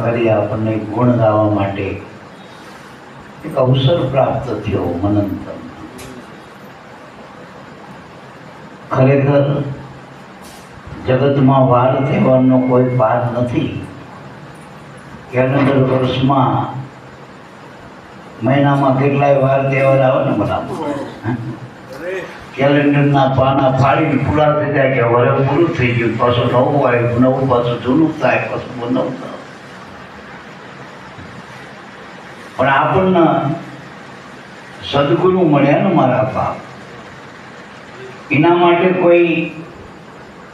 કરી આપણને ગુણ ગાવા માટે એક અવસર પ્રાપ્ત થયો મનંતમ. ખરેખર જગતમાં વાર તહેવારનો કોઈ પાર નથી. કેલેન્ડર વર્ષમાં મહિનામાં કેટલાય વાર તહેવાર આવે ને બરાબર. કેલેન્ડરના પાના ફાડીને પૂરા થઈ જાય કે વરે પૂરું થઈ ગયું, પાછું નવું આવ્યું, નવું પાછું જૂનું થાય, પાછું નવું થાય. પણ આપણને સદગુરુ મળ્યા ને મારા બાપ, એના માટે કોઈ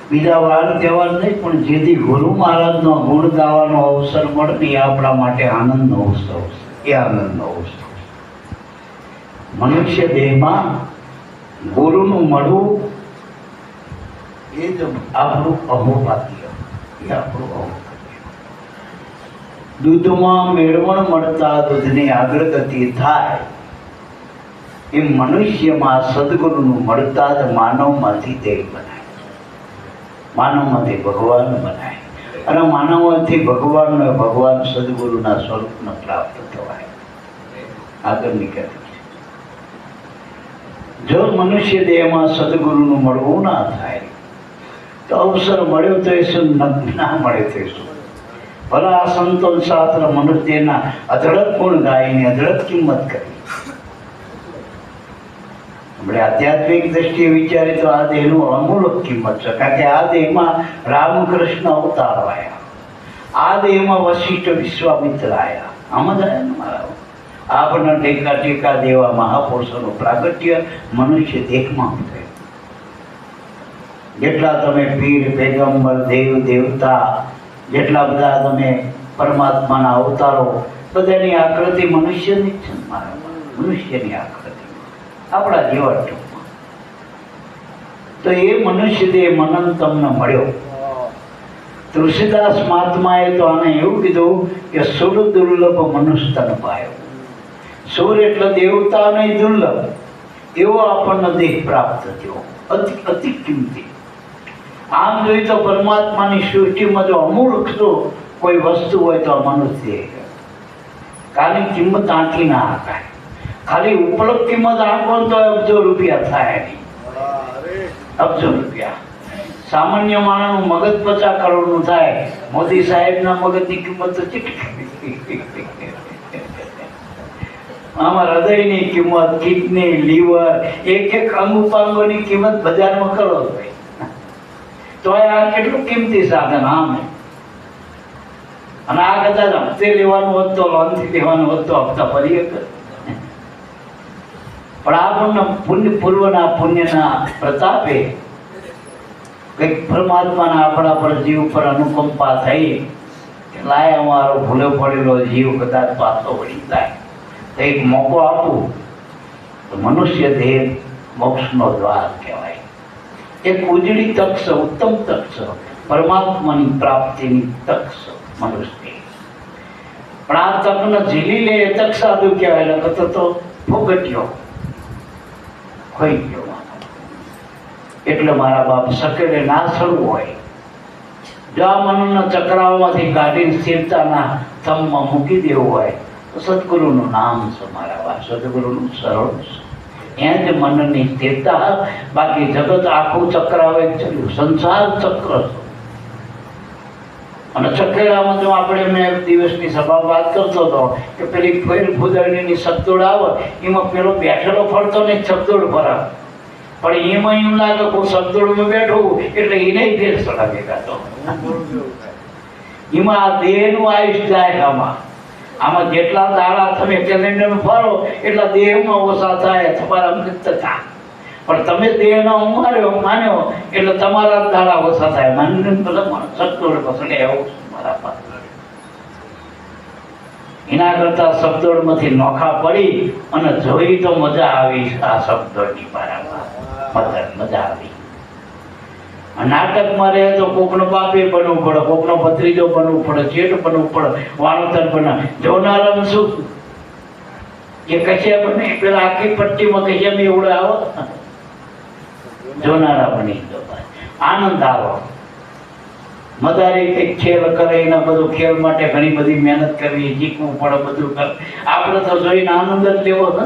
બીજા વાર તહેવાર નહીં, પણ જેથી ગુરુ મહારાજનો ગુણ ગાવાનો અવસર મળે ને એ આપણા માટે આનંદનો ઉત્સવ છે. એ આનંદનો ઉત્સવ. મનુષ્ય દેહમાં ગુરુનું મળવું એ જ આપણું અહોભાગ્ય. એ આપણું અહોભાગ્ય. દૂધમાં મેળવણ મળતા દૂધની અગ્રગતિ થાય એ મનુષ્યમાં સદગુરુનું મળતા જ માનવમાંથી દેવ બનાય, માનવમાંથી ભગવાન બનાય, અને માનવમાંથી ભગવાનને ભગવાન સદગુરુના સ્વરૂપને પ્રાપ્ત થવાય. આગળ નીકળે. જો મનુષ્ય દેહમાં સદગુરુનું મળવું ના થાય તો અવસર મળ્યો તો એ શું, ના મળે તો શું. ભલા આ સંતો શાસ્ત્ર મનુષ્યના અધળક ગુણ ગાઈને અધળક કિંમત કરી. આપણે આધ્યાત્મિક દ્રષ્ટિએ વિચારીએ તો આ દેહનું અમૂલક કિંમત છે, કારણ કે આ દેહમાં રામકૃષ્ણ અવતાર આવ્યા, આ દેહમાં વશિષ્ઠ વિશ્વામિત્ર આવ્યા. આમાં જ આવ્યા ને મારા આપણને ટેકા ટેકા દેવા મહાપુરુષોનું પ્રાગટ્ય મનુષ્ય દેહમાં થયું. જેટલા તમે પીર, પેગમ્બર, દેવ, દેવતા, જેટલા બધા તમે પરમાત્માના અવતારો, બધાની આકૃતિ મનુષ્યની જ છે મારા, મનુષ્યની આકૃતિ આપણા જેવા ટૂંકમાં. તો એ મનુષ્ય દેહ મનન તમને મળ્યો. તુલસીદાસ મહાત્માએ તો આને એવું કીધું કે સુર દુર્લભ મનુષ્ય તન પાયો. સુર એટલે દેવતા નહીં, દુર્લભ એવો આપણને દેહ પ્રાપ્ત થયો, અતિ કિંમતી. આમ જોઈએ તો પરમાત્માની સૃષ્ટિમાં જો અમૂલ્ય કોઈ વસ્તુ હોય તો મનુષ્ય. કાની કિંમત આંકી ના આંકાય. ખાલી ઉપલબ્ધ કિંમત આંકો તો અબજો રૂપિયા થાય નહીં, અબજો રૂપિયા. સામાન્ય માણસનું મગજ 50 કરોડનું થાય, મોદી સાહેબના મગજની કિંમત તો કેટલી. આમાં હૃદયની કિંમત, કિડની, લીવર, એક એક અંગ ઉપાંગોની કિંમત બજારમાં કરો ભાઈ, તો આ કેટલું કિંમતી સાધન. આમ અને આ કદાચ હપ્તે લેવાનું હોત તો, લોનથી લેવાનું હોત તો હપ્તા ભરી શકે. પણ આપણને પુણ્ય પૂર્વના પુણ્યના પ્રતાપે કંઈક પરમાત્માના આપણા પર જીવ પર અનુકંપા થઈ કે લાય અમારો ભૂલો પડેલો જીવ કદાચ પાછો વળી જાય તો એક મોકો આપવું. તો મનુષ્ય દેહ મોક્ષનો દ્વાર કહેવાય. એક ઉજળી તક છે, ઉત્તમ તક છે, પરમાત્માની પ્રાપ્તિની તક છે મનુષ્ય. પણ આ તકને ઝીલી લે એ તક સાધુ કહેવાય. એટલે તો ફોગટ્યો, ખોઈ ગયો. એટલે મારા બાપ સકેલે ના છડવું હોય, જો આ મનના ચક્રાઓમાંથી કાઢીને સ્થિરતાના થમમાં મૂકી દેવું હોય તો સદગુરુનું નામ છે મારા બાપ, સદગુરુનું સરળ છે. ત્યાં જ મનની સ્થિરતા. બાકી જગત આખું ચક્રાવે ચાલ્યું, સંસાર ચક્ર છે. અને ચક્રેડામાં જો આપણે મેં એક દિવસની સભા વાત કરતો હતો કે પેલી ફેર ફૂદરણીની સગદોડ આવે, એમાં પેલો બેઠેલો ફરતો ને સગદોડ ફરાવે, પણ એમાં એમ લાગે કોઈ સગદોડમાં બેઠું એટલે એને ફેર સડા દેખાતો. એમાં આ દેહનું આયુષ જાય. આમાં જેટલા દાડા તમે કેલેન્ડરમાં ફરો એટલા દેહમાં ઓછા થાય, તમારા મૃત થાય. પણ તમે દેહનો માન્યો એટલે તમારા દાડા ઓછા થાય. માનીને સગદોડ પસંદ એવું મારા પાસે. એના કરતા શબ્દોમાંથી નોખા પડી અને જોઈ તો મજા આવી. આ શબ્દોની બરાબર મજા આવી. નાટકમાં રહે તો કોકનો બાપે બનવું પડે, કોકનો ભત્રીજો બનવું પડે, જેઠ બનવું પડે, વાણોતર બને. જોનારામ શું કે કશિયા બને પેલા આખી પટ્ટીમાં કશિયા મેં એવડે આવો, જોનારા બની દો, આનંદ આવો. મદારી કંઈક ખેલ કરે, એના બધું ખેલ માટે ઘણી બધી મહેનત કરવી, શીખવું પડે, બધું કરે. આપણે તો જોઈને આનંદ જ લેવો ને.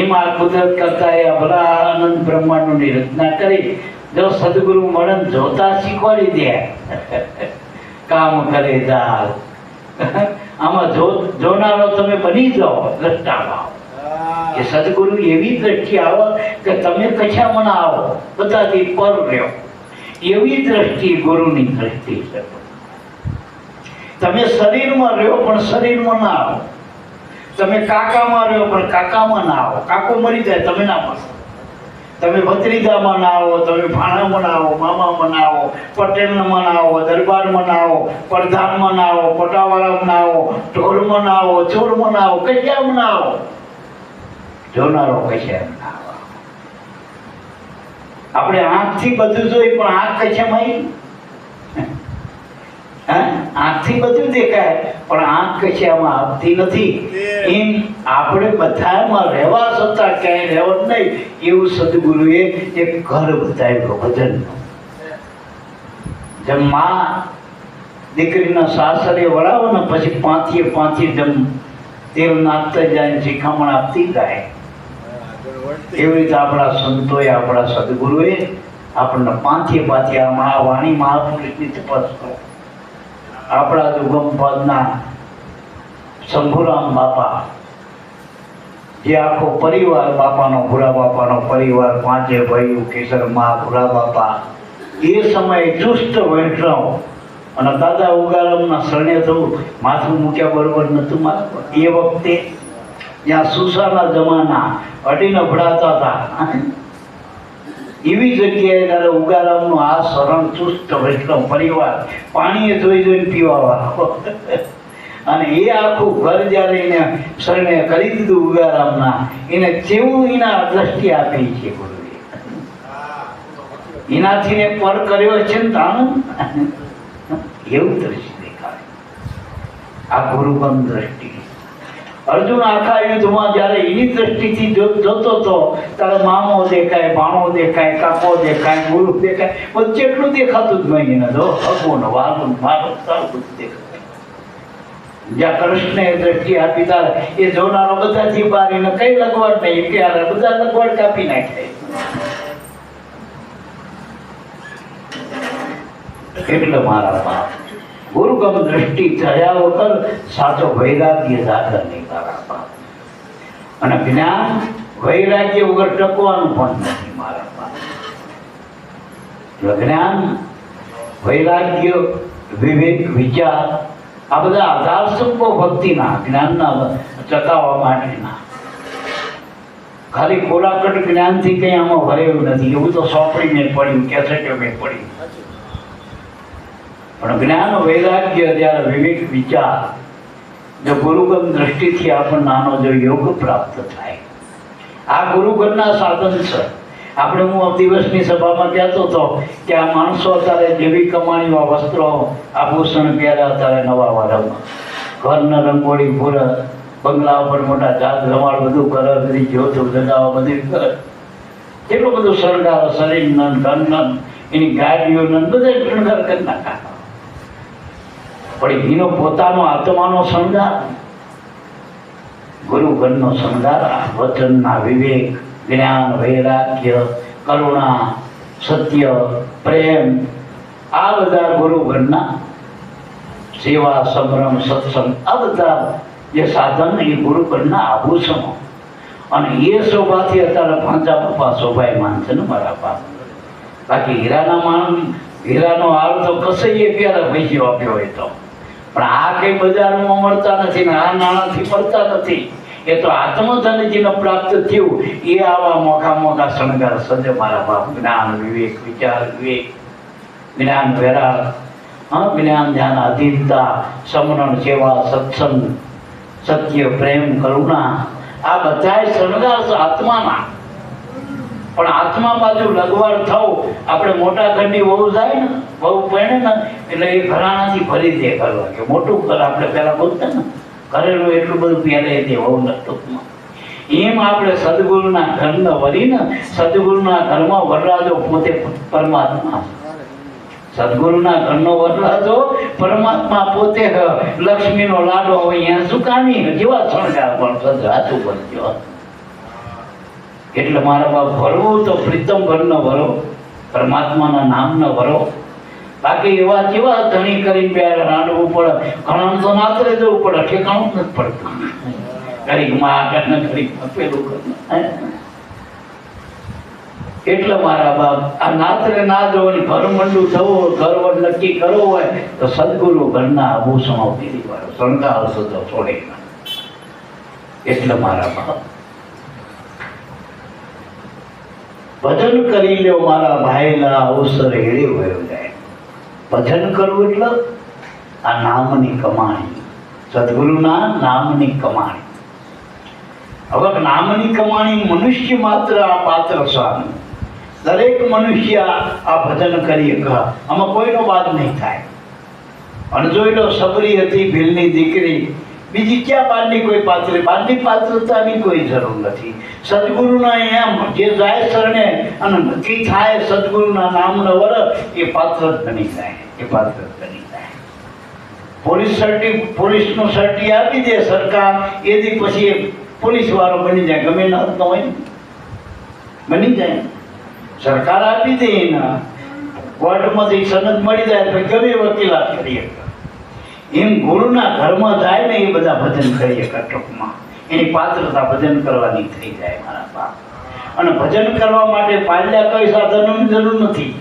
એમાં કુદરત કરતા એ ભલા આનંદ બ્રહ્માંડની રચના કરી. જો સદગુરુ મળે જોતા શીખવાડી દે કામ કરે દાલ. આમાં જોનારો તમે બની જાઓ, દ્રષ્ટામાં. એ સદગુરુ એવી દ્રષ્ટિ આવો કે તમે કશામાં ના આવો, બધાથી પર રહ્યો. એવી દ્રષ્ટિ ગુરુની દ્રષ્ટિ છે. તમે શરીરમાં રહ્યો પણ શરીરમાં ના આવો. તમે કાકામાં રહ્યો પણ કાકામાં ના આવો. કાકો મરી જાય તમે ના મળો. તમે ભત્રીજામાં ના આવો, તમે ભાણામાં ના આવો, મામામાં ના આવો, પટેલમાં ના આવો, દરબારમાં ના આવો, પ્રધાનમાં ના આવો, પટાવાળામાં ના આવો, ઢોરમાં ના આવો, ચોરમાં ના આવો, કશામાં ના આવો. જોનારો કશામાં ના આવો. આપણે આંખથી બધું જોઈ પણ આંખ કશામાં આવી? આંખથી બધું દેખાય પણ આંખ કશામાં આવતી નથી. એમ આપણે બધામાં રહેવા છતાં ક્યાંય રહેવું નહીં. એવું સદગુરુએ એક ઘર બતાવ્યું ભજનનું. જેમ માં દીકરીના સાસરે વળાવો ને પછી પાંચીએ જેમ તેલ નાખતા જાય, શિખામણ આપતી જાય, એવી રીતે આપણા સંતોએ, આપણા સદગુરુએ આપણને પાંચીએ આ વાણી મહાપુરુષની તપાસ કરો. આપણા દુર્ગમ પદના શંભુરામ બાપા, જે આખો પરિવાર બાપાનો, ભૂરા બાપાનો પરિવાર, પાંચે ભાઈઓ, કેસરમાં ભૂરા બાપા, એ સમયે ચુસ્ત વૈષ્ણવ. અને દાદા ઉગારામના શરણે થવું માથું મૂક્યા બરોબર નતું માથું. એ વખતે જ્યાં સુસાના જમાના અડીને ભળાતા હતા, એવી જગ્યાએ ત્યારે ઉગારામનું આ શરણ ચુસ્ત વૈષ્ણવ પરિવાર, પાણીએ જોઈને પીવાવાળો. અને એ આખું ઘર જ્યારે એને શરણે કરી દીધું ઉગારામના, એને કેવું એના દ્રષ્ટિ આપી છે ગુરુએ. એનાથી ને પર કર્યો છે ને તાણ એવું દ્રષ્ટિ દેખાય. આ ગુરુગમ દ્રષ્ટિ. અર્જુન આખા યુદ્ધમાં જ્યારે એની દ્રષ્ટિથી જોતો હતો ત્યારે મામો દેખાય, ભાણો દેખાય, કાકો દેખાય, ગુરુ દેખાય, બધું જેટલું દેખાતું જ નહીં એને. જો ભગવાન વાલું મારું સારું બધું દેખાય. જ્યાં કૃષ્ણએ દ્રષ્ટિ આપી ત્યારે એ જોનારો બધાથી બહાર, એને કઈ લગવડ નહીં કે બધા લગવડ કાપી નાખે. એટલે મારા બાપ ગુરુગમ દ્રષ્ટિ થયા વગર સાચો વૈરાગ્ય સાધન નહીં મારા બાપ. અને જ્ઞાન વૈરાગ્ય વગર ટકવાનું પણ નથી મારા બાપ. જ્ઞાન, વૈરાગ્ય, વિવેક, વિચાર આ બધા આધાર સ્તંભો ભક્તિના, જ્ઞાનના ટકાવવા માટેના. ખાલી ખોરાકટ જ્ઞાનથી કંઈ આમાં ભરેલું નથી. એવું તો સોંપડી મેં પડ્યું, કેસેટો મેં પડ્યું. પણ જ્ઞાન, વૈરાગ્ય, જ્યારે વિવેક, વિચાર, જો ગુરુગમ દ્રષ્ટિથી આપણને આનો જો યોગ પ્રાપ્ત થાય, આ ગુરુગમના સાધન છે. આપણે હું દિવસની સભામાં કહેતો હતો કે આ માણસો અત્યારે જેવી કમાણીમાં વસ્ત્રો, આભૂષણ પહેર્યા, અત્યારે નવા વાળામાં ઘરના રંગોળી પૂરે, બંગલા ઉપર મોટા જાત રમાડ બધું કરે, બધી જ્યોત જગાવવા બધું કરે, કેટલું બધું શણગાર, શરીર ધન, એની ગાડીઓ બધા શણગાર કરી નાખા. પણ એનો પોતાનો આત્માનો શણગાર, ગુરુગણનો શણગાર, વચનના વિવેક, જ્ઞાન, વૈરાગ્ય, કરુણા, સત્ય, પ્રેમ, આ બધા ગુરુગણના સેવા, સંભ્રમ, સત્સંગ, આ બધા જે સાધન એ ગુરુગણના આભૂષણો. અને એ શોભાથી અત્યારે પાંચા બાપા શોભાયમાન છે ને મારા બાપ. બાકી હીરાનો હાર તો કસાઈએ ક્યારે પૈસો આપ્યો હોય તો, પણ આ કઈ બજારમાં મળતા નથી ને આ નાણાંથી મળતા નથી. એ તો આત્મધન જેને પ્રાપ્ત થયું એ આવા મોટા શણગાર સજે મારા બાપ. જ્ઞાન, વિવેક, વિચાર, વિવેક, જ્ઞાન, વૈરાગ, જ્ઞાન, ધ્યાન, અધીનતા, સમરણ, સેવા, સત્સંગ, સત્ય, પ્રેમ, કરુણા, આ બધા શણગાર છે આત્માના. પણ આત્મા બાજુ લગવાડ થવું, આપણે મોટા ઘરની વહુ જાય ને, વહુ પહેણે ને એટલે એ ઘરાણાથી ભરી દે કરવા કે મોટું ઘર. આપણે પહેલા બોલતા ને ઘરેલું એટલું બધું પહેરે દે વહુ ટૂંકમાં. એમ આપણે સદગુરુના ઘરને વળીને સદગુરુના ઘરમાં વરરાજો પોતે પરમાત્મા. સદગુરુના ઘરનો વરરાજો પરમાત્મા પોતે લક્ષ્મીનો લાડો હોય અહીંયા સુકાની જેવા શણગાર પણ સજાતું બનજો. એટલે મારા બાપ ભરવું તો પ્રીતમ ઘરનો ભરો, પરમાત્માના નામનો ભરો. બાકી એવા કેવા ધણી કરીને બે રાંડવું પડે, ઘણા તો નાતરે જવું પડે, ઠેકાણું જ નથી પડતું. ઘડીક માં આગળ ને ઘડીક પેલું કર. એટલે મારા બાપ આ નાતરે ના જવાની ઘર મંડું થવું, ઘર વડ નક્કી કરવું હોય તો સદગુરુ ઘરના આભૂષણો પીરી વાળો શણગાર સજો છોડે. એટલે મારા બાપ ભજન કરી લ્યો મારા ભાઈલા અવસર હેળી વયો જાય. ભજન કરવું એટલે આ નામની કમાણી, સદગુરુના નામની કમાણી. હવે નામની કમાણી મનુષ્ય માત્ર આ પાત્ર સ્વામી, દરેક મનુષ્ય આ ભજન કરી શકે, આમાં કોઈનો બાદ નહીં થાય. અને જોઈ લો સબરી હતી ભીલની દીકરી, બીજી ક્યાં બારની કોઈ પાત્ર, બારની પાત્રતાની કોઈ જરૂર નથી. સદગુરુના એમ જે જાય શરણે અને નક્કી થાય સદગુરુના નામનો વર, એ પાત્ર જ બની જાય, એ પાત્ર જ બની જાય. પોલીસનું સર્ટી આપી દે સરકાર, એથી પછી પોલીસ વાળો બની જાય, ગમે ના તો હોય બની જાય. સરકાર આપી દે એના કોર્ટમાંથી સનદ મળી જાય તો ગમે વકીલાત કરીએ. એમ ગુરુના ઘરમાં જાય ને એ બધા ભજન કરીએ ટૂંકમાં, એની પાત્રતા ભજન કરવાની થઈ જાય મારા બાપ. અને ભજન કરવા માટે પાલ્યા કઈ સાધનોની જરૂર નથી.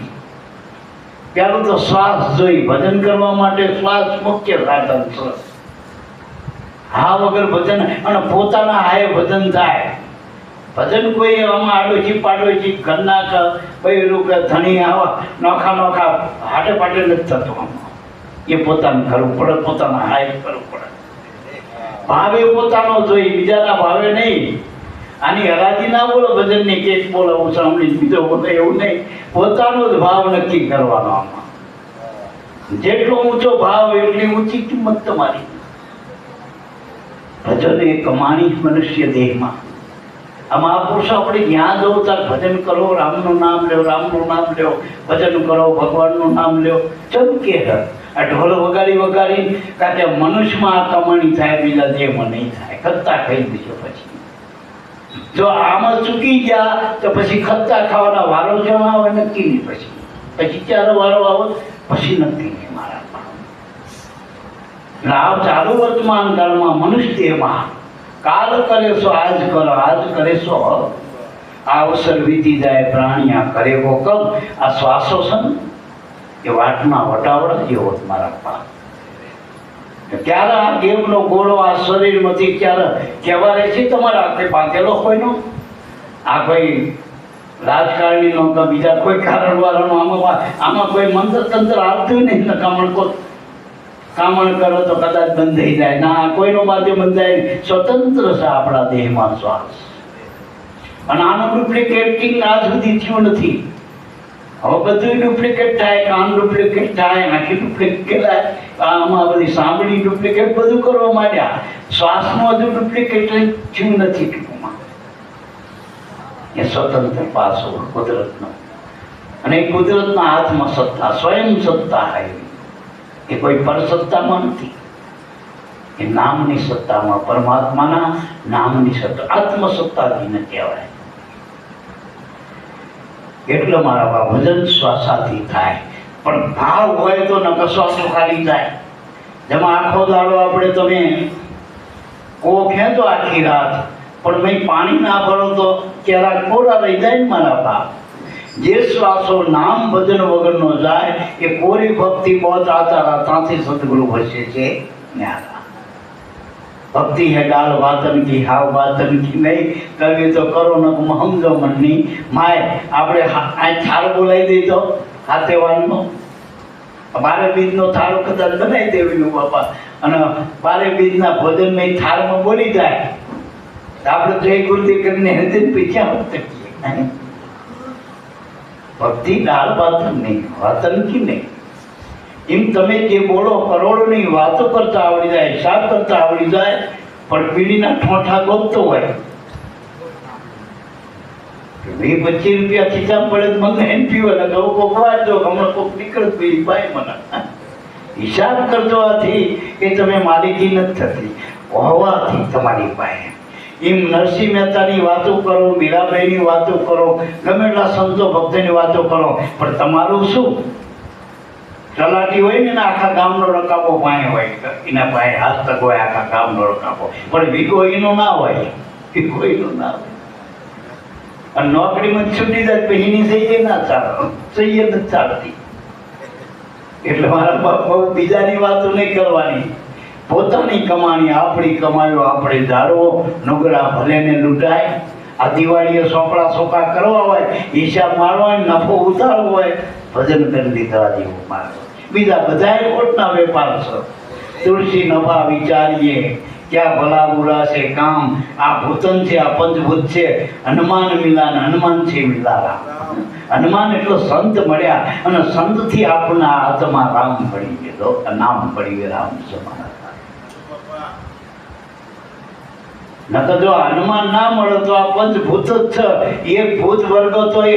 પેલું તો શ્વાસ જોઈ, ભજન કરવા માટે શ્વાસ મુખ્ય સાધન છે. હા વગર ભજન, અને પોતાના હાય ભજન થાય. ભજન કોઈ આમાં આડોશી પાડોશી ઘરના બૈરું કે ધણી આવા નોખા નોખા હાટે પાટે નથી થતું. આમાં એ પોતાનું કરવું પડે, પોતાના હાય કરવું પડે. ભાવે પોતાનો જોઈ, બીજાના ભાવે નહીં. આની હરાજી ના બોલો, ભજનની કેક બોલો, હું સાંભળી બીજો બોલો, એવું નહીં. પોતાનો જ ભાવ નક્કી કરવાનો. આમાં જેટલો ઊંચો ભાવ એટલી ઊંચી કિંમત તમારી. ભજન એ કમાણી મનુષ્ય દેહમાં. આ મહાપુરુષો આપણે જ્યાં જવું ત્યાં ભજન કરો, રામનું નામ લ્યો, રામનું નામ લ્યો, ભજન કરો, ભગવાનનું નામ લ્યો. ચમકે આ ઢોલ વગાડી વગાડી, કારણ કે મનુષ્યમાં આ કમાણી થાય, બીજા દેહમાં નહીં થાય. ખત્તા ખાઈ દીધો પછી. જો આમાં ચૂકી ગયા તો પછી ખત્તા ખાવાના વારો જવા આવે નક્કી નહીં. પછી ચારો વારો આવે પછી નક્કી નહીં મારા. આ ચાલુ વર્તમાન કાળમાં મનુષ્ય દેહમાં કાલ કરે સો આજ કરો, આજ કરે સો આ અવસર વીતી જાય, પ્રાણિયા કરે વો કબ. આ શ્વાસો છે ને એ વાટના વટાવડા જેવો મારા બાપ. ક્યારે આ દેવનો ગોળો આ શરીરમાંથી ક્યારે કહેવા રહે છે તમારા હાથે બાંધેલો કોઈનો, આ કોઈ રાજકારણીનો કે બીજા કોઈ કારણવાળાનો, આમાં કોઈ મંત્ર તંત્ર આવતું નહીં. કામણ કરો તો કદાચ બંધ થઈ જાય ના, કોઈનો બાજુ બંધાય. સ્વતંત્ર છે આપણા દેહમાં શ્વાસ. અને આનું ડુપ્લિકેટિંગ આજ સુધી થયું નથી. હવે બધું ડુપ્લિકેટ થાય, કાન ડુપ્લિકેટ થાય, આંખી ડુપ્લિકેટ થાય, આમાં બધી સાંભળી ડુપ્લિકેટ બધું કરવા માંડ્યા. શ્વાસનું હજુ ડુપ્લિકેટ થયું નથી ટૂંકમાં. એ સ્વતંત્ર પાસો કુદરતનો, અને એ કુદરતના હાથમાં સત્તા, સ્વયં સત્તા આવી. એ કોઈ પરસત્તામાં નથી, એ નામની સત્તામાં, પરમાત્માના નામની સત્તા, આત્મસત્તાધીન કહેવાય. એટલે મારા બા ભજન શ્વાસાથી થાય, પણ ભાવ હોય તો ન શ્વાસો ખાલી થાય. જેમાં આખો દાડો આપણે તમે કો ખેંચો આખી રાત, પણ મેં પાણી ના ભરો તો ક્યારેક કોરા રહી જાય ને મારા બાપ. જે શ્વાસો નામ ભજન વગરનો જાય એ કોરી ભક્તિ બહુ આચારા ત્યાંથી સદગુરુ વસે છે. ભક્તિ હે ડાલ વાતન કી, હાવ વાતન કી નહીં. કવિ તો કરો ન સમજો મનની માય. આપણે આ થાળ બોલાવી દઈ તો હાથે વાળનો 12 બીજનો થાળો કદાચ બનાવી દેવીનું બાપા, અને 12 બીજના ભોજન મેં થાળમાં બોલી જાય આપણે જય ગુરુદેવ કરીને હૃદય પીછા શકીએ. ભક્તિ ડાળ વાતન નહીં, વાતન કી નહીં. એમ તમે જે બોલો કરોડોની વાતો કરતા આવડી જાય, હિસાબ કરતા આવડી જાય, પણ પીડીના ઠોઠા ગોતતો હોય ₹20-25 ખીચામાં પડે તો મને એમ પીવે ને કહું કોક વાંચો હમણાં કોક નીકળ પી ભાઈ મને હિસાબ કરતો આથી કે તમે માલિકી નથી થતી હોવાથી તમારી પાસે એમ નરસિંહ મહેતાની વાતો કરો, મીરાબાઈની વાતો કરો, ગમે એટલા સંતો ભક્તોની વાતો કરો, પણ તમારું શું? તલાટી હોય ને આખા ગામનો રકાબો પાસે હોય, એના પાસે હસ્તક હોય આખા ગામનો રકાબો, પણ વિગો એનો ના હોય, વિગો એનો ના હોય. અને નોકરીમાં છૂટી જાય પછી એની સહી ના ચાલે, સહી જ ચાલતી. એટલે મારા બાપ બીજાની વાતો નહીં કરવાની, પોતાની કમાણી આપણી કમાયો આપણે જાળવો. નુગરા ભલે ને લૂંટાય. આ દિવાળીએ સોપડા સોપા કરવા હોય, હિસાબ મારવા, નફો ઉતારવો હોય, ભજન કરી દીધા જેવું મારો. બીજા બધા ખોટના વેપાર છે. તુલસી નફા વિચારીએ, ક્યાં ભલા બુરા છે કામ. આ ભૂતન છે, આ પંચભૂત છે. હનુમાન મિલાન, હનુમાન છે મિલારા. હનુમાન એટલો સંત મળ્યા અને સંતથી આપણા આત્મા રામ પડી ગયો, નામ પડી ગયો રામ સમાન. નકર જો હનુમાન ના મળે તો આ પંચભૂત જ છે. એક ભૂત વર્ગ તો એ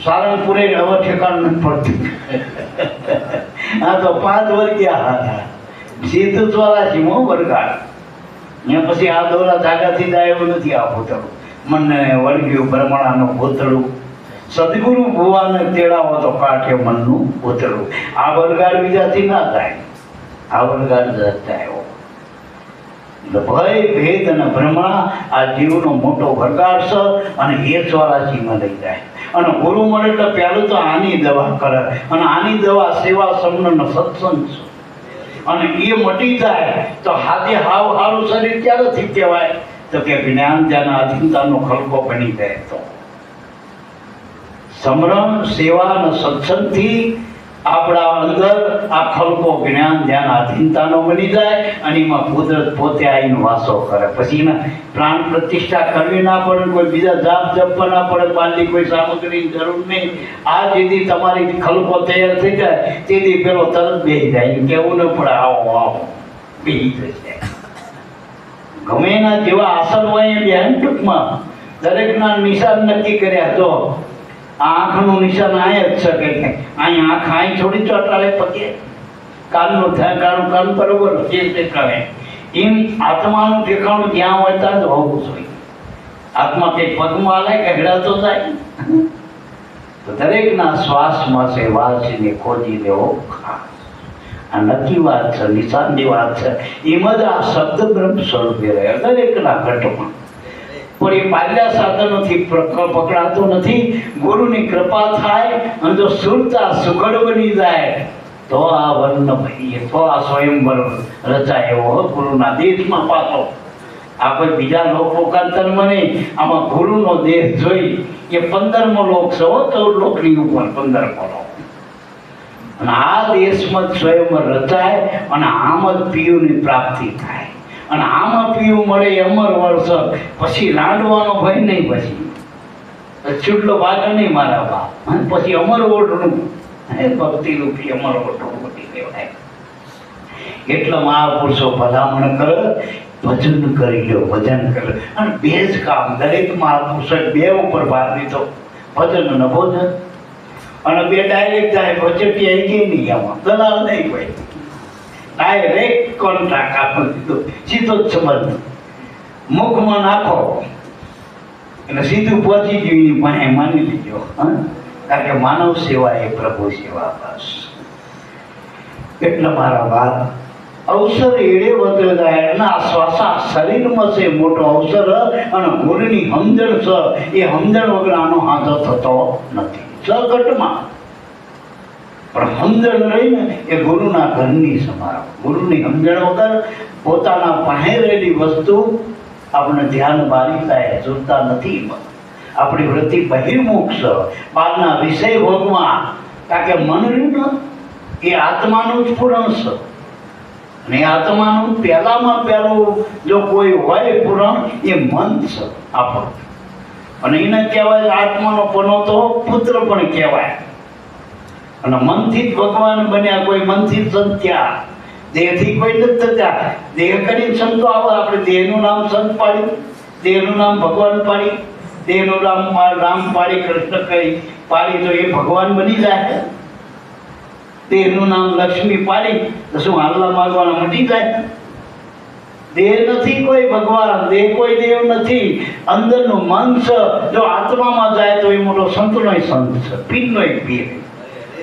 સારંગપુરે હવે ઠેકાણ નથી પડતું. આ તો 5 વર્ગ્યા હતા. સીધું 84 વર્ગાડ. ને પછી આ દોરા જાગાથી જાય એવું નથી. આ ભૂતળું મને વળગ્યું બ્રહ્મણાનું ભૂતળું. સદગુરુ ભુવાને તેડાવો તો કાઠે મનનું ભૂતળું. આ વર્ગાડ બીજાથી ના થાય, આ વર્ગાડ જાય. ભય ભેદ અને ભ્રમણા આ જીવનો મોટો વર્ગાડ છે. અને એ 84માં લઈ જાય. અને ગુરુ મળે એટલે પહેલું તો આની દવા કરે, અને આની દવા સેવા સમન સત્સંગ છે. અને એ મટી જાય તો હાથે હાવ હારું શરીર ક્યારેથી કહેવાય? તો કે જ્ઞાન ધ્યાન આધીનતાનો ખલકો બની જાય. તો સમરણ સેવા અને સત્સંગથી આપણા અંદર આ ખલકો જ્ઞાન ધ્યાન આધીનતાનો બની જાય. અને એમાં કુદરત પોતે આવીને વાસો કરે. પછી એના પ્રાણ પ્રતિષ્ઠા કરવી ના પડે, કોઈ બીજા જાપ જપવા ના પડે, બાંધી કોઈ સામગ્રીની જરૂર નહીં. આ જેથી તમારી ખલકો તૈયાર થઈ જાય તેથી પેલો તરત બેસી જાય, કેવું ન પડે આવો આવો બેસી જશે. ગમે એના જેવા આસન હોય એ બેન ટૂંકમાં દરેકના નિશાન નક્કી કર્યા. જો આંખનું નિશાન અહીંયા જ શકે છે. અહીં આંખ અહીં થોડી ચોટાડે પગે. કાનનું ઠેકાણું કાન બરોબર જે ઠેકાણે. એમ આત્માનું ઠેકાણું જ્યાં હોય ત્યાં જ હોવું જોઈએ. આત્મા કંઈક પગમાં હાલે કે હેડાતો જાય. તો દરેકના શ્વાસમાં છે વાસીને ખોજી લેવો ખાસ. આ નક્કી વાત છે, નિશાનની વાત છે. એમ જ આ શબ્દ બ્રહ્મ સ્વરૂપે રહે દરેકના ઘટમાં. પણ એ પાલ્યા સાધનોથી પકડાતો નથી. ગુરુની કૃપા થાય અને જો સુરતા સુઘડ બની જાય તો આ વર્ણ ભરીએ, તો આ સ્વયંવર રચાય એવો ગુરુના દેશમાં પાછો. આ કોઈ બીજા લોકોકાંતરમાં નહીં, આમાં ગુરુનો દેહ જોઈ એ 15મો લોક છે. 14 લોકની ઉપર 15મો લોક. અને આ દેશમાં જ સ્વયંવર રચાય અને આમ જ પિયુની પ્રાપ્તિ થાય. અને આમાં પીવું મળે અમર વર્ષ. પછી રાંડવાનો ભય નહીં, પછી છૂટલો ભાગ નહીં મારા બા. પછી અમર ઓઢણું ભક્તિ રૂપી અમર ઓઢણું બની કહેવાય. એટલા મહાપુરુષો ભલામણ કરે ભજન કરી લો, ભજન કરે. અને બે જ કામ દરેક મહાપુરુષો બે ઉપર ભાર દીધો, ભજન અને ભોજન. અને બે ડાયરેક્ટ જાય, ભજટી આવી ગઈ નહીં, આમાં દલાલ નહીં કોઈ. ડાયરેક્ટ કોન્ટ્રાક્ટ આપી દીધો, સીધો જ સંબંધ. મુખમાં નાખો એટલે સીધું પહોંચી ગયું એની પાસે, માની લીધો. કારણ કે માનવ સેવા એ પ્રભુ સેવા બસ. એટલે મારા વાત અવસર એડે વધે જાય. અને આ શ્વાસા શરીરમાં છે મોટો અવસર. અને ગુરુની સમજણ છે, એ સમજણ વગર આનો હાથો થતો નથી. સગટમાં પણ સમજણ રહીને એ ગુરુના ઘરની સમારો. ગુરુની સમજણ વગર પોતાના પાસે રહેલી વસ્તુ આપણે ધ્યાન બારી થાય જોતા નથી. આપણી વૃત્તિ બહિર્મુખ છે, બહારના વિષય ભોગમાં. કારણ કે મન રહ્યું એ આત્માનું જ પૂરણ છે. અને આત્માનું પહેલામાં પહેલું જો કોઈ હોય પૂરણ એ મન છે આપણું. અને એને કહેવાય આત્માનો પનો તો પુત્ર પણ કહેવાય. અને મનથી જ ભગવાન બન્યા, કોઈ મનથી જ સંત થયા, દેહથી કોઈ નથી થતા. દેહ કરીને સંતો આવે. આપણે દેહનું નામ સંત પાડ્યું, દેહનું નામ ભગવાન પાડ્યું. તેનું રામ પાડી કૃષ્ણ કહી પાડી તો એ ભગવાન બની જાય. તેનું નામ લક્ષ્મી પાડી તો શું હાલવા માંગવાના મટી જાય? દેહ નથી કોઈ ભગવાન, દેહ કોઈ દેવ નથી. અંદરનું મન છે જો આત્મામાં જાય તો એ મોટો સંતનો સંત છે, પીરનો પીર,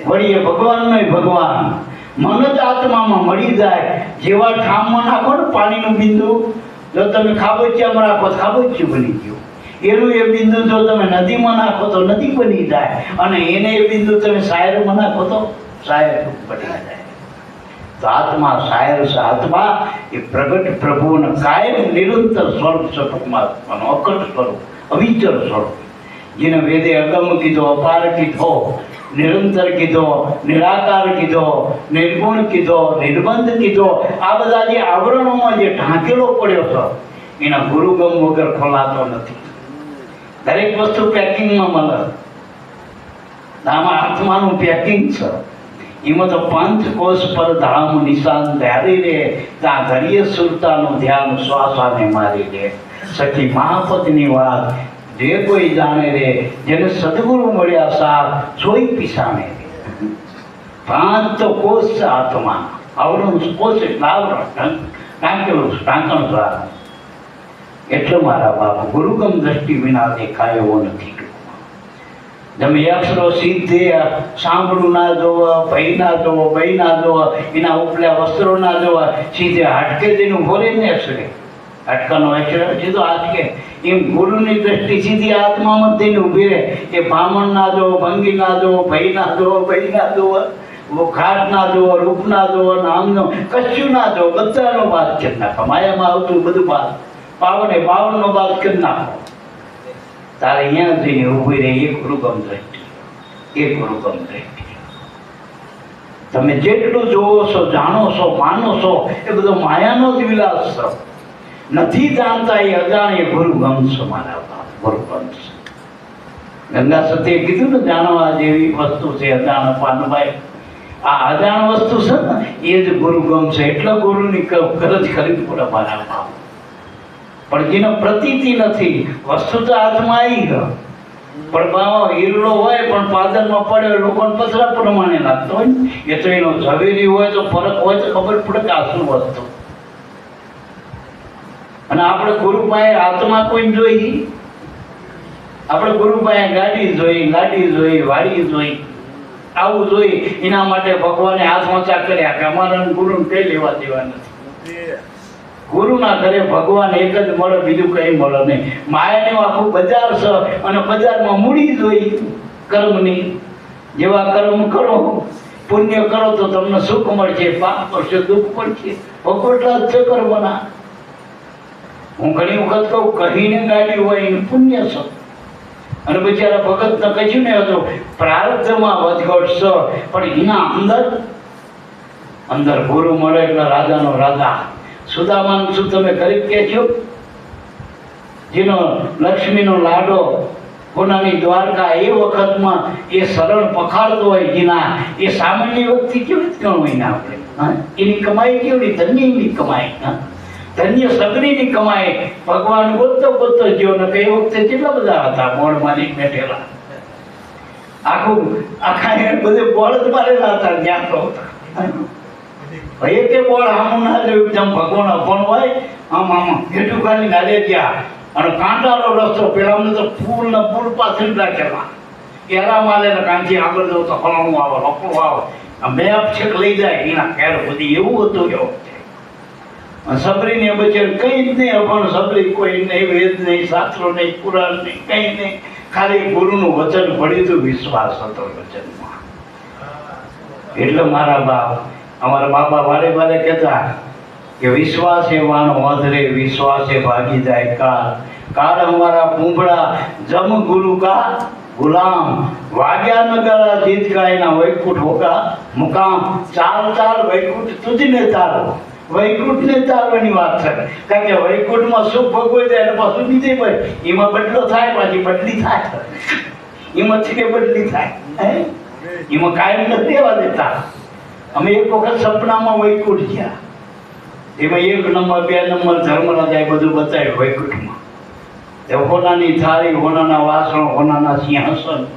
વળી એ ભગવાનનો ભગવાન. મન જ આત્મામાં મળી જાય. જેવા ઠામમાં નાખો ને પાણીનું બિંદુ, જો તમે ખાબોચિયામાં રાખો તો ખાબોચિયું બની ગયું. એનું એ બિંદુ જો તમે નદીમાં નાખો તો નદી બની જાય, અને એને એ બિંદુ તમે શાયરમાં નાખો તો શાયર બની જાય. તો આત્મા શાયર છે. આત્મા એ પ્રગટ પ્રભુનો કાયમ નિરંતર સ્વરૂપ છે. પરમાત્માનો અકટ સ્વરૂપ, અવિચર સ્વરૂપ, જેને વેદે અગમ કીધો, અપાર કીધો, નિરંતર કીધો, નિરાકાર કીધો, નિર્ગુણ કીધો, નિર્બંધ કીધો. આ બધા જે આવરણોમાં જે ઢાંકેલો પડ્યો છે એના ગુરુગમ વગર ખોલાતો નથી. દરેક વસ્તુ પેકિંગમાં મળે. આમાં આત્માનું પેકિંગ છે. એમાં તો પંચકોશ પર ધામ નિશાન ધારી રે, ત્યાં ઘડીએ સુરતાનું ધ્યાન શ્વાસાને મારી રે. સખી મહાપતની વાત જે કોઈ જાણે રે, જેને સદગુરુ મળ્યા સાર સોઈ પીસાને રે. પાંચ તો કોષ છે આત્મા. આવરણ કોષ એટલે આવરણ, ટાંકેલું ટાંકણ દ્વાર. એટલે મારા બાપ ગુરુગમ દ્રષ્ટિ વિના દેખાય એવો નથી. તમે અક્ષરો સીધે સાંભળું ના જોવા, ભય ના જોવો, ભય ના જોવા, એના ઉપલા વસ્ત્રો ના જોવા, સીધે હાટકે જઈને ઉભો રહીને અક્ષરે, હાટકાનો અક્ષર સીધો હાટકે. એમ ગુરુની દ્રષ્ટિ સીધી આત્મામાં થઈને ઊભી રહે. એ બ્રાહ્મણ ના જોવો, ભંગી ના જોવો, ભય ના જોવો, ભય ના જોવો, ઘાટ ના જોવો, રૂપ ના જોવો, નામનો કશું ના જોવો, બધાનો બાદ કરી નાખો. માયામાં આવતું બધું બાદ, પાવને બાવનનો બાદ કરી નાખો. તારે અહીંયા જઈને ઊભી રહે. એ ગુરુગમ દ્રષ્ટિ, એ ગુરુગમ દ્રષ્ટિ. તમે જેટલું જોવો છો, જાણો છો, માનો છો, એ બધો માયાનો જ વિલાસ છે. નથી જાણતા એ અજાણે ગુરુગમ છે મારા બાપ, ગુરુગમ છે. ગંગા સતીએ કીધું ને જાણવા જેવી વસ્તુ છે અજાણ. પાનભાઈ આ અજાણ વસ્તુ છે ને એ જ ગુરુગમ છે. એટલે ગુરુની ગરજ કરવી પડે મારા બાપ. પણ જેને પ્રતીતિ નથી, વસ્તુ તો હાથમાં આવી ગયો, પણ બાવા હીરડો હોય પણ પાદરમાં પડે લોકોને પથરા પ્રમાણે લાગતો હોય. એ તો એનો ઝવેરી હોય તો ફરક હોય તો ખબર પડે કે આ શું વસ્તુ. અને આપણે ગુરુ પાસે આત્મા કોઈ જોઈ, આપણે ગુરુ પાસે ગાડી જોઈ, લાડી જોઈ, વાડી જોઈ, આવું જોઈ. એના માટે ભગવાને હાથ ઊંચા કર્યા કે અમારા ગુરુને કઈ લેવા દેવા નથી. ગુરુના ઘરે ભગવાન એક જ મળે, બીજું કઈ મળે નહીં. માયાનું આખું બજાર છે, અને બજારમાં મૂડી જોઈ કર્મની. જેવા કર્મ કરો, પુણ્ય કરો તો તમને સુખ મળશે, પાપ કરશો દુઃખ પડશે. ભગવટલા જ છે કર્મના. હું ઘણી વખત કહું, કહીને ગાડી હોય એનું પુણ્ય છે. અને બિચારા ભગતને કહ્યું ને હતું પ્રારબ્ધમાં વધઘટ છે, પણ એના અંદર ગુરુ મળે એટલે રાજાનો રાજા. સુદામાન શું તમે ગરીબ કે છો? જેનો લક્ષ્મીનો લાડો કોનાની દ્વારકા એ વખતમાં એ શરણ પખાડતો હોય, જેના એ સામાન્ય વ્યક્તિ કેવી રીતે ગણવું એને આપણે? એની કમાઈ કેવડી ધન્યની કમાઈ, ધન્ય સગડીની કમાઈ. ભગવાન ગોતતો જ્યો ને એ વખતે કેટલા બધા હતા બોર્ડમાં બેઠેલા. આખા બધે બોર્ડ જ મારેલા હતા. જ્યાં તો કે બોળ આમ ના જોયું, જેમ ભગવાન અભણ હોય આમ આમ હેઠું ખાલી ગાલે ગયા. અને કાંટાળો રસ્તો, પેલા અમને તો ફૂલ ને ફૂલ પાછળ રાખેલા. એરા માલે ને કાંથી આગળ જવું તો ફલાણું આવે, લપડું આવે, મેપ છેક લઈ જાય એના ખેર બધી. એવું હતું એ વખતે. સબરીને બચે કઈ જ નહીં અભણ. સબરી કોઈ નહીં, વેદ નહીં, શાસ્ત્રો નહીં, પુરાણ નહીં, કઈ નહીં. ખાલી ગુરુનું વચન પડ્યું હતું, વિશ્વાસ હતો વચનમાં. એટલે મારા બાપ, અમારા બાપા વારે વારે કહેતા કે વિશ્વાસે વાણો વધરે, વિશ્વાસે ભાગી જાય કાળ. કાળ અમારા પૂંભળા જમ ગુરુ કા ગુલામ. વાગ્યા નગરા જીત કાયના વૈકુંઠ હોગા મુકામ. ચાલ ચાલ વૈકુંઠ તુજને તારો. વૈકુંઠને તારવાની વાત છે. કારણ કે વૈકુંઠમાં સુખ ભોગવાઈ જાય એટલે પાછું બીજે પડે. એમાં બદલો થાય, પાછી બદલી થાય. એમાંથી કે બદલી થાય, એમાં કાયમ નથી રહેવા દેતા. અમે એક વખત સપનામાં વૈકુંઠ ગયા. એમાં 1 નંબર 2 નંબર ધર્મરાજાએ બધું બતાવ્યું વૈકુંઠમાં. હોનાની થાળી, હોનાના વાસણો, હોનાના સિંહાસન,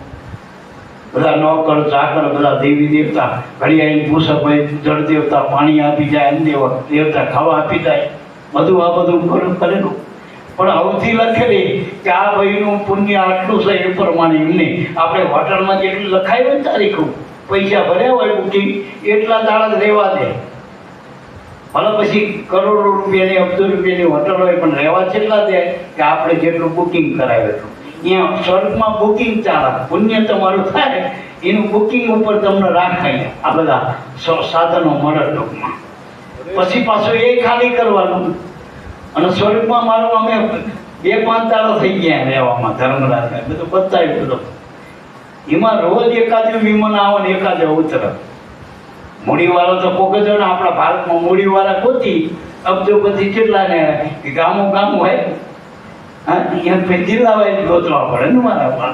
બધા નોકર ચાકર, બધા દેવી દેવતા ઘડિયાળીને પૂછે ભાઈ જળ દેવતા પાણી આપી જાય, અન્ન દેવતા ખાવા આપી જાય, બધું આ બધું કરેલું. પણ સૌથી લખેલી કે આ ભાઈનું પુણ્ય આટલું છે એ પ્રમાણે એમને આપણે હોટલમાં જેટલું લખાય હોય તારીખું પૈસા ભર્યા હોય બુકિંગ એટલા દાડા રહેવા દે. ભલે પછી કરોડો રૂપિયાની અબજો રૂપિયાની હોટલ હોય પણ રહેવા કેટલા દે કે આપણે જેટલું બુકિંગ કરાવ્યું હતું. અહીંયા સ્વર્ગમાં બુકિંગ ચાલે, પુણ્ય તમારું થાય એનું બુકિંગ ઉપર તમને રાખાય આ બધા સાધનો મળે ટૂંકમાં. પછી પાછું એ ખાલી કરવાનું. અને સ્વર્ગમાં મારું અમે 2-5 દાડા થઈ ગયા રહેવામાં ધર્મરાજ બધું બતાવ્યું બધું. એમાં રોજ એકાદ વિમાન આવે ને એકાદ ઉતરે. મૂડીવાળો તો પોગજો ને આપણા ભારતમાં મૂડીવાળા ગોતી અબજોપતિ કેટલા ને ગામો ગામ હોય હા અહીંયા જિલ્લા વાઇઝ ગોતવા પડે ને મારા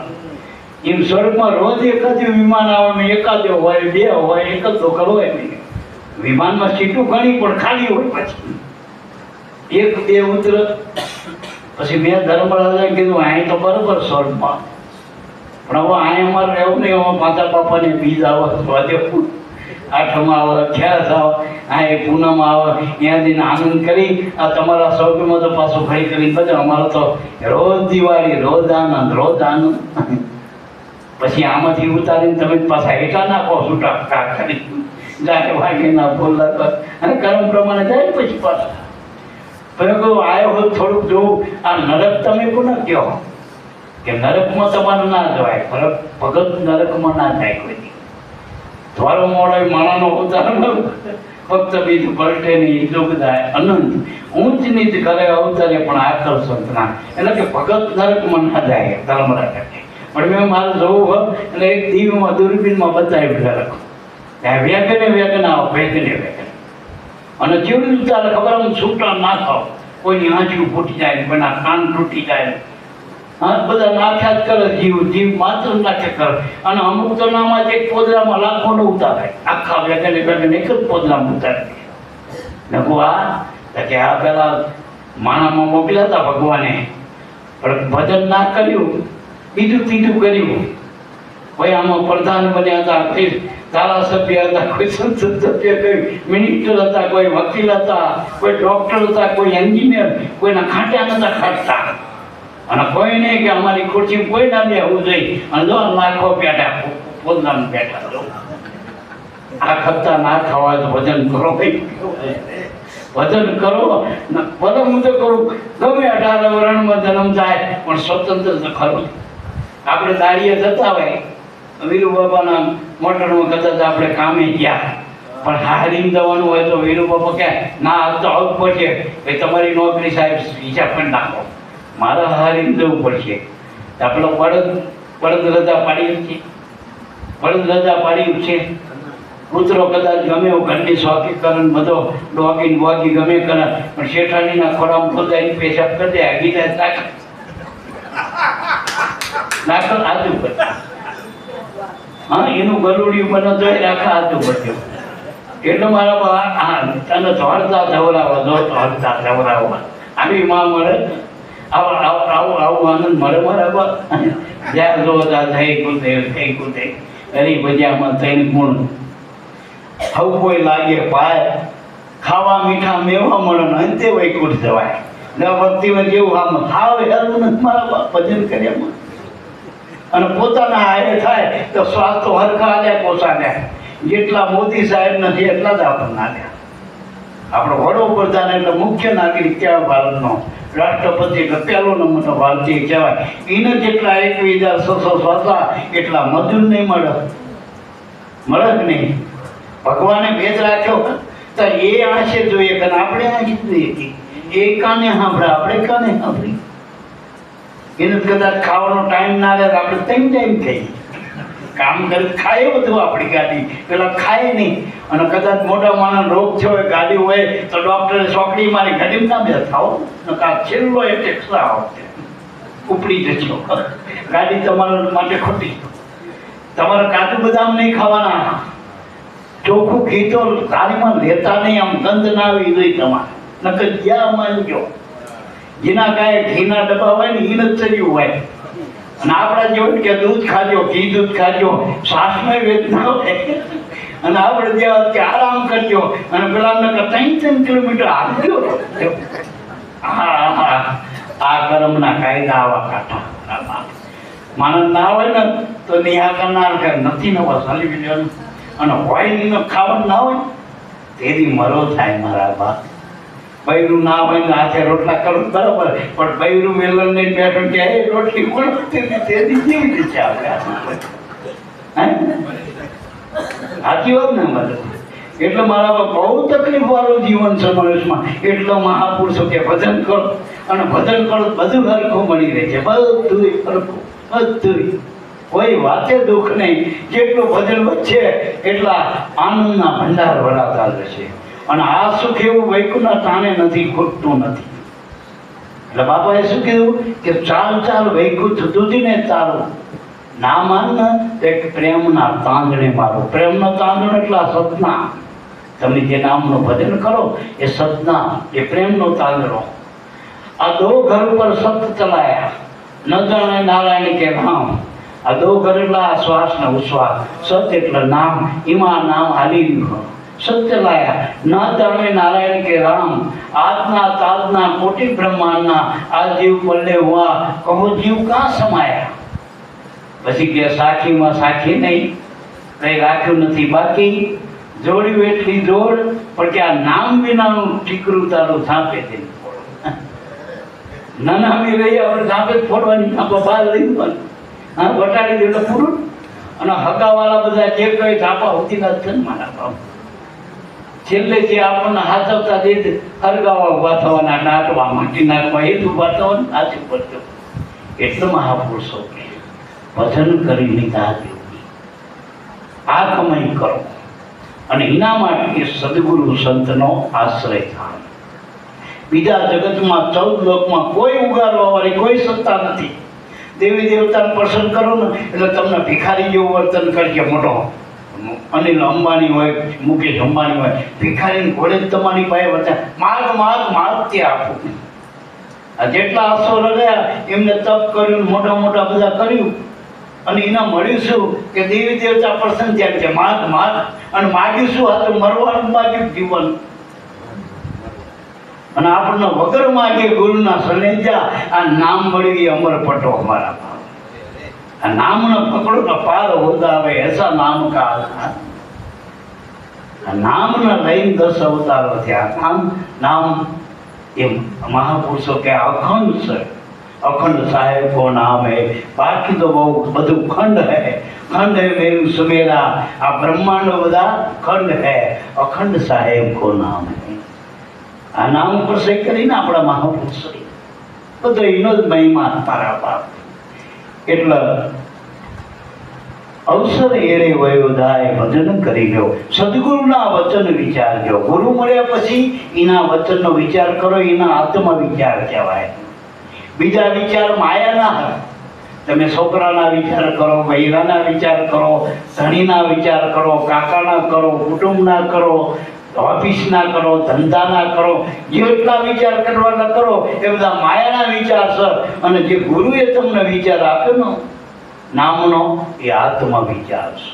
એમ સ્વર્ગમાં રોજ એકાદ વિમાન આવે ને એકાદ હોય 2 હોય એક જ તો હોય નહીં. વિમાનમાં સીટું ઘણી પણ ખાલી હોય પછી 1-2 ઉતર. પછી મેં ધર્મરાજાને કીધું અહીં તો બરોબર સ્વર્ગમાં પણ હવે અહીં અમારે રહેવું નહીં. હવે માતા બાપાને બીજ આવે સ્વાદેવું આઠમાં આવે અઠ્યાસ આવે આ એ પૂનમ આવે ત્યાંથી આનંદ કરી આ તમારા સ્વર્ગમાં તો પાછું ફરી કરી બધા અમારો તો રોજ દિવાળી રોજ આનંદ. પછી આમાંથી ઉતારીને તમે પાછા હેઠા નાખો છૂટા કા કરી જાય વાગે ના બોલતા અને કર્મ પ્રમાણે જાય પછી પાછા. પરંતુ આવ્યો હોય થોડુંક જોવું આ નરક તમે કોને કહો કે નરકમાં તમારે ના જવાય. ભગત નરકમાં ના જાય કોઈ દ્વારો મોડો માણાનો અવતાર ફક્ત બીજું પલટે નહીં જો બધા અનંત ઊંચ નીચ કરે અવતારે પણ આકર્ષણ ના એટલે કે ભગત નરકમાં ના જાય ધર્મરાજ. પણ મેં મારે જોવું હોય એટલે એક દીવમાં દૂરબીનમાં બતાવી નરક વેગને આવો વેગને. અને જેવું તારે ખબર આમ છૂટા ના ખાવ કોઈની આંચું ફૂટી જાય કોઈના કાન તૂટી જાય હા બધા નાખ્યા જ કરે જીવ માત્ર નાખ્યા કરે. અને અમુક તો નામાં એક પોદરામાં લાખોનો ઉતારાય આખા વેગને એક જ પોદરામાં ઉતારી આ કે આ પેલા માણામાં મોકલ્યા હતા ભગવાને પણ ભજન ના કર્યું બીજું ત્રીજું કર્યું. ભાઈ આમાં પ્રધાન બન્યા હતા, કોઈ ધારાસભ્ય હતા, કોઈ સંસદ સભ્ય, કોઈ મિનિસ્ટર હતા, કોઈ વકીલ હતા, કોઈ ડોક્ટર હતા, કોઈ એન્જિનિયર, કોઈના ખાંટ્યા નતા ખાટતા. અને કોઈ નહીં કે અમારી ખુરશી કોઈ ના બેહવું જોઈએ અને જો લાખો બેઠા પોતાનું બેઠા આ ખપતા ના ખાવા તો ભજન કરો ભાઈ ભજન કરો. ભલે હું તો કરું ગમે 18 વર્ષમાં જન્મ થાય પણ સ્વતંત્ર તો ખરું. આપણે દાડીએ જતા હોય વીરુ બાબાના મોટરમાં કદાચ આપણે કામે ગયા પણ હારીને જવાનું હોય તો વીરુ બાબા કહે ના આજ તો આવું પડશે ભાઈ તમારી નોકરી સાહેબ હિસાબ કરી નાખો મારા હારીને જવું પડશે. આપણે બળદ રજા પાડી છે કૂતરો કદાચ ગમે એવું ઘરની શોખી કરે બધો ડોગી વોગી ગમે કરે પણ શેઠાણીના ખોરામાં ખોદાઈને પેશાબ કરી દે આગી જાય નાખો આજુ બધું હા એનું ગલુડિયું મને જોઈ રાખા આજુ બધું. એટલે મારા તને ધોળતા ધવરાવા આવી માં મળે આવું આનંદ મળે મારા જ્યાં જો થઈ કૂદે ગરીબ બજારમાં થઈને ગુણ આવું કોઈ લાગે પાય ખાવા મીઠા મેવા મળે ને અંતે વૈકુંઠ જવાય. ભક્તિમાં જેવું આમ ખાવ હેરું નથી મારા ભજન કર્યા અને પોતાના હારે થાય તો સ્વાસ્થ્ય હરખા આલ્યા પોસાને જેટલા મોદી સાહેબ નથી એટલા જ આપણને આલ્યા. આપણો વડોપ્રધાન એટલે મુખ્ય નાગરિક કહેવાય ભારતનો રાષ્ટ્રપતિ એટલે પહેલો નંબરનો ભારતીય કહેવાય. એને જેટલા 21,600 સ્વાતા એટલા મજૂર નહીં મળે જ નહીં. ભગવાને ભેદ રાખ્યો તો એ આંશે જોઈએ કે આપણે આંશે જોઈએ એ કાને સાંભળે આપણે કાને સાંભળી. એને કદાચ ખાવાનો ટાઈમ ના રહે આપણે 3 ટાઈમ ખાઈએ કામ કરી ખાય બધું આપણી ગાડી પેલા ખાય નહીં. અને કદાચ મોટા માણસ રોગ થયો હોય ગાડી હોય તો ડોક્ટરે ચોકડી મારી ગાડીમાં ના બેસાવો નકા છેલ્લો એટેક આવશે ઉપડી જશો ગાડી તમારા માટે ખોટી. તમારે કાજુ બદામ નહીં ખાવાના, ચોખ્ખું ઘી તો ગાડીમાં લેતા નહીં, આમ ગંધ ના આવી જોઈએ તમારે નકર જ્યાં માનજો જેના કાંઈ ઘીના ડબ્બા હોય ને એને જ ચર્યું હોય. અને આપણા જેવું કે દૂધ ખાજો, ઘી દૂધ ખાજો, શ્વાસમાં વેદના હોય. અને આપણે જેવા કે આરામ કરજો, અને પેલા 3 કિલોમીટર હાલજો. હા, આ કર્મના કાયદા આવા કાઢા. માણસ ના હોય ને તો નિહા કરનાર કે નથી નવા ચાલી વિજ્ઞાન, અને હોય ને ખાવાનું ના હોય તેથી મરો થાય મારા બાપ. બૈરું ના હોય ને હાથે રોટલા કરું બરાબર, પણ બૈરું મેલન ને બેઠો કે રોટલી મળતી તેથી કેવી રીતે આપણે સાચી વાત ને મારે. એટલે મારા બહુ તકલીફ વાળું જીવન છે મનુષ્યમાં. એટલો મહાપુરુષો કે ભજન કરો, અને ભજન કરો બધું હરખું મળી રહે છે. બધું હરખું, બધું, કોઈ વાતે દુઃખ નહીં. જેટલું ભજન વધશે એટલા આનંદના ભંડાર ભરાતા જશે. અને આ સુખ એવું વૈકુંઠના તાણે નથી, ખૂટતું નથી. એટલે બાપાએ શું કીધું કે ચાલ ચાલ વૈકુંઠ દૂધીને ચાલો, ના માન ને પ્રેમના તાંદણે મારો. પ્રેમનો તાંદણ એટલે સદના. તમે જે નામનું ભજન કરો એ સદના, એ પ્રેમનો તાંદણો. આ દો ઘર પર સત ચલાયા, ન જાણે નારાયણ કે રામ. આ દો ઘર એટલે આ શ્વાસ ને ઉશ્વાસ, સત એટલે નામ, એમાં નામ હાલી ગયું. સત્ય લાયા, ન જાણે નારાયણ કે રામ. આજના તાજના કોટી બ્રહ્માંડના આ જીવ પલ્લે હુઆ, કહો જીવ કાં સમાયા. પછી કે સાખીમાં સાખી નહીં, કઈ રાખ્યું નથી બાકી. જોડ્યું એટલી જોડ, પણ કે આ નામ વિનાનું ઠીકરું તારું ઝાંપે દે. નામી રહી આપણે ઝાંપે જ ફોડવાની, આપણે બહાર લઈ જવાની. હા, વટાડી દે એટલે પૂરું. અને હગાવાળા બધા જે કઈ ઝાપા હોતી નથી ને મારા બાપ. છેલ્લે જે આપણને હાથવતા દે હરગાવા ઉભા થવાના, નાટવા, માટી નાખવા, એ જ ઉભા થવાનું સાચું પડતું. એટલો મહાપુરુષો કે ભજન કરી લીધા યોગી, આ કમાઈ કરો, અને એના માટે સદગુરુ સંતનો આશ્રય થાય. બીજા જગતમાં 14 લોકમાં કોઈ ઉગારવા વાળી કોઈ સત્તા નથી. દેવી દેવતાને પ્રસન્ન કરો ને એટલે તમને ભિખારી જેવું વર્તન કરશે. મોટો અનિલ અંબાણી હોય, મુકેશ અંબાણી હોય, ભિખારીને ઘોડે જ તમારી પાસે વચ્ચે માગ માગ માગ તે આપો. આ જેટલા અસુર રહ્યા એમને તપ કર્યું, મોટા મોટા બધા કર્યું, અને એના મળ્યું શું કે દેવી દેવતા પ્રસન્ન થયા છે. માગ માગ, અને માગ્યું શું? આ તો મરવાનું માગ્યું, જીવન. અને આપણને વગર માગે ગુરુના સનેજા આ નામ મળ્યું, એ અમર પટો અમારા. આ નામને પકડો તો પાર હોદાવે, એસા નામ કા. આ નામને લઈને 10 અવતારો થયા. નામ એ મહાપુરુષો કે અખંડ છે. અખંડ સાહેબ કો નામ હે. બાકી તો બહુ બધું ખંડ હે. ખંડ હે મેરું સુમેરા. આ બ્રહ્માંડો બધા ખંડ હે. અખંડ સાહેબ કો નામ હે. આ નામ ઉપર સહી કરીને આપણા મહાપુરુષો બધો એનો જ મહિમા તારા બાપ. એટલે અવસર એરે વયો જાય, ભજન કરી લો, સદગુરુના વચન વિચારજો. ગુરુ મળ્યા પછી એના વચનનો વિચાર કરો, એના આત્મ વિચાર કહેવાય. બીજા વિચાર માયાના હોય. તમે છોકરાના વિચાર કરો, બૈરાના વિચાર કરો, ધણીના વિચાર કરો, કાકાના કરો, કુટુંબના કરો, ઓફિસના કરો, ધંધાના કરો, જેટલા વિચાર કરવાના કરો એ બધા માયાના વિચાર છે. અને જે ગુરુએ તમને વિચાર આપ્યો ને નામનો, એ આત્મ વિચાર છે.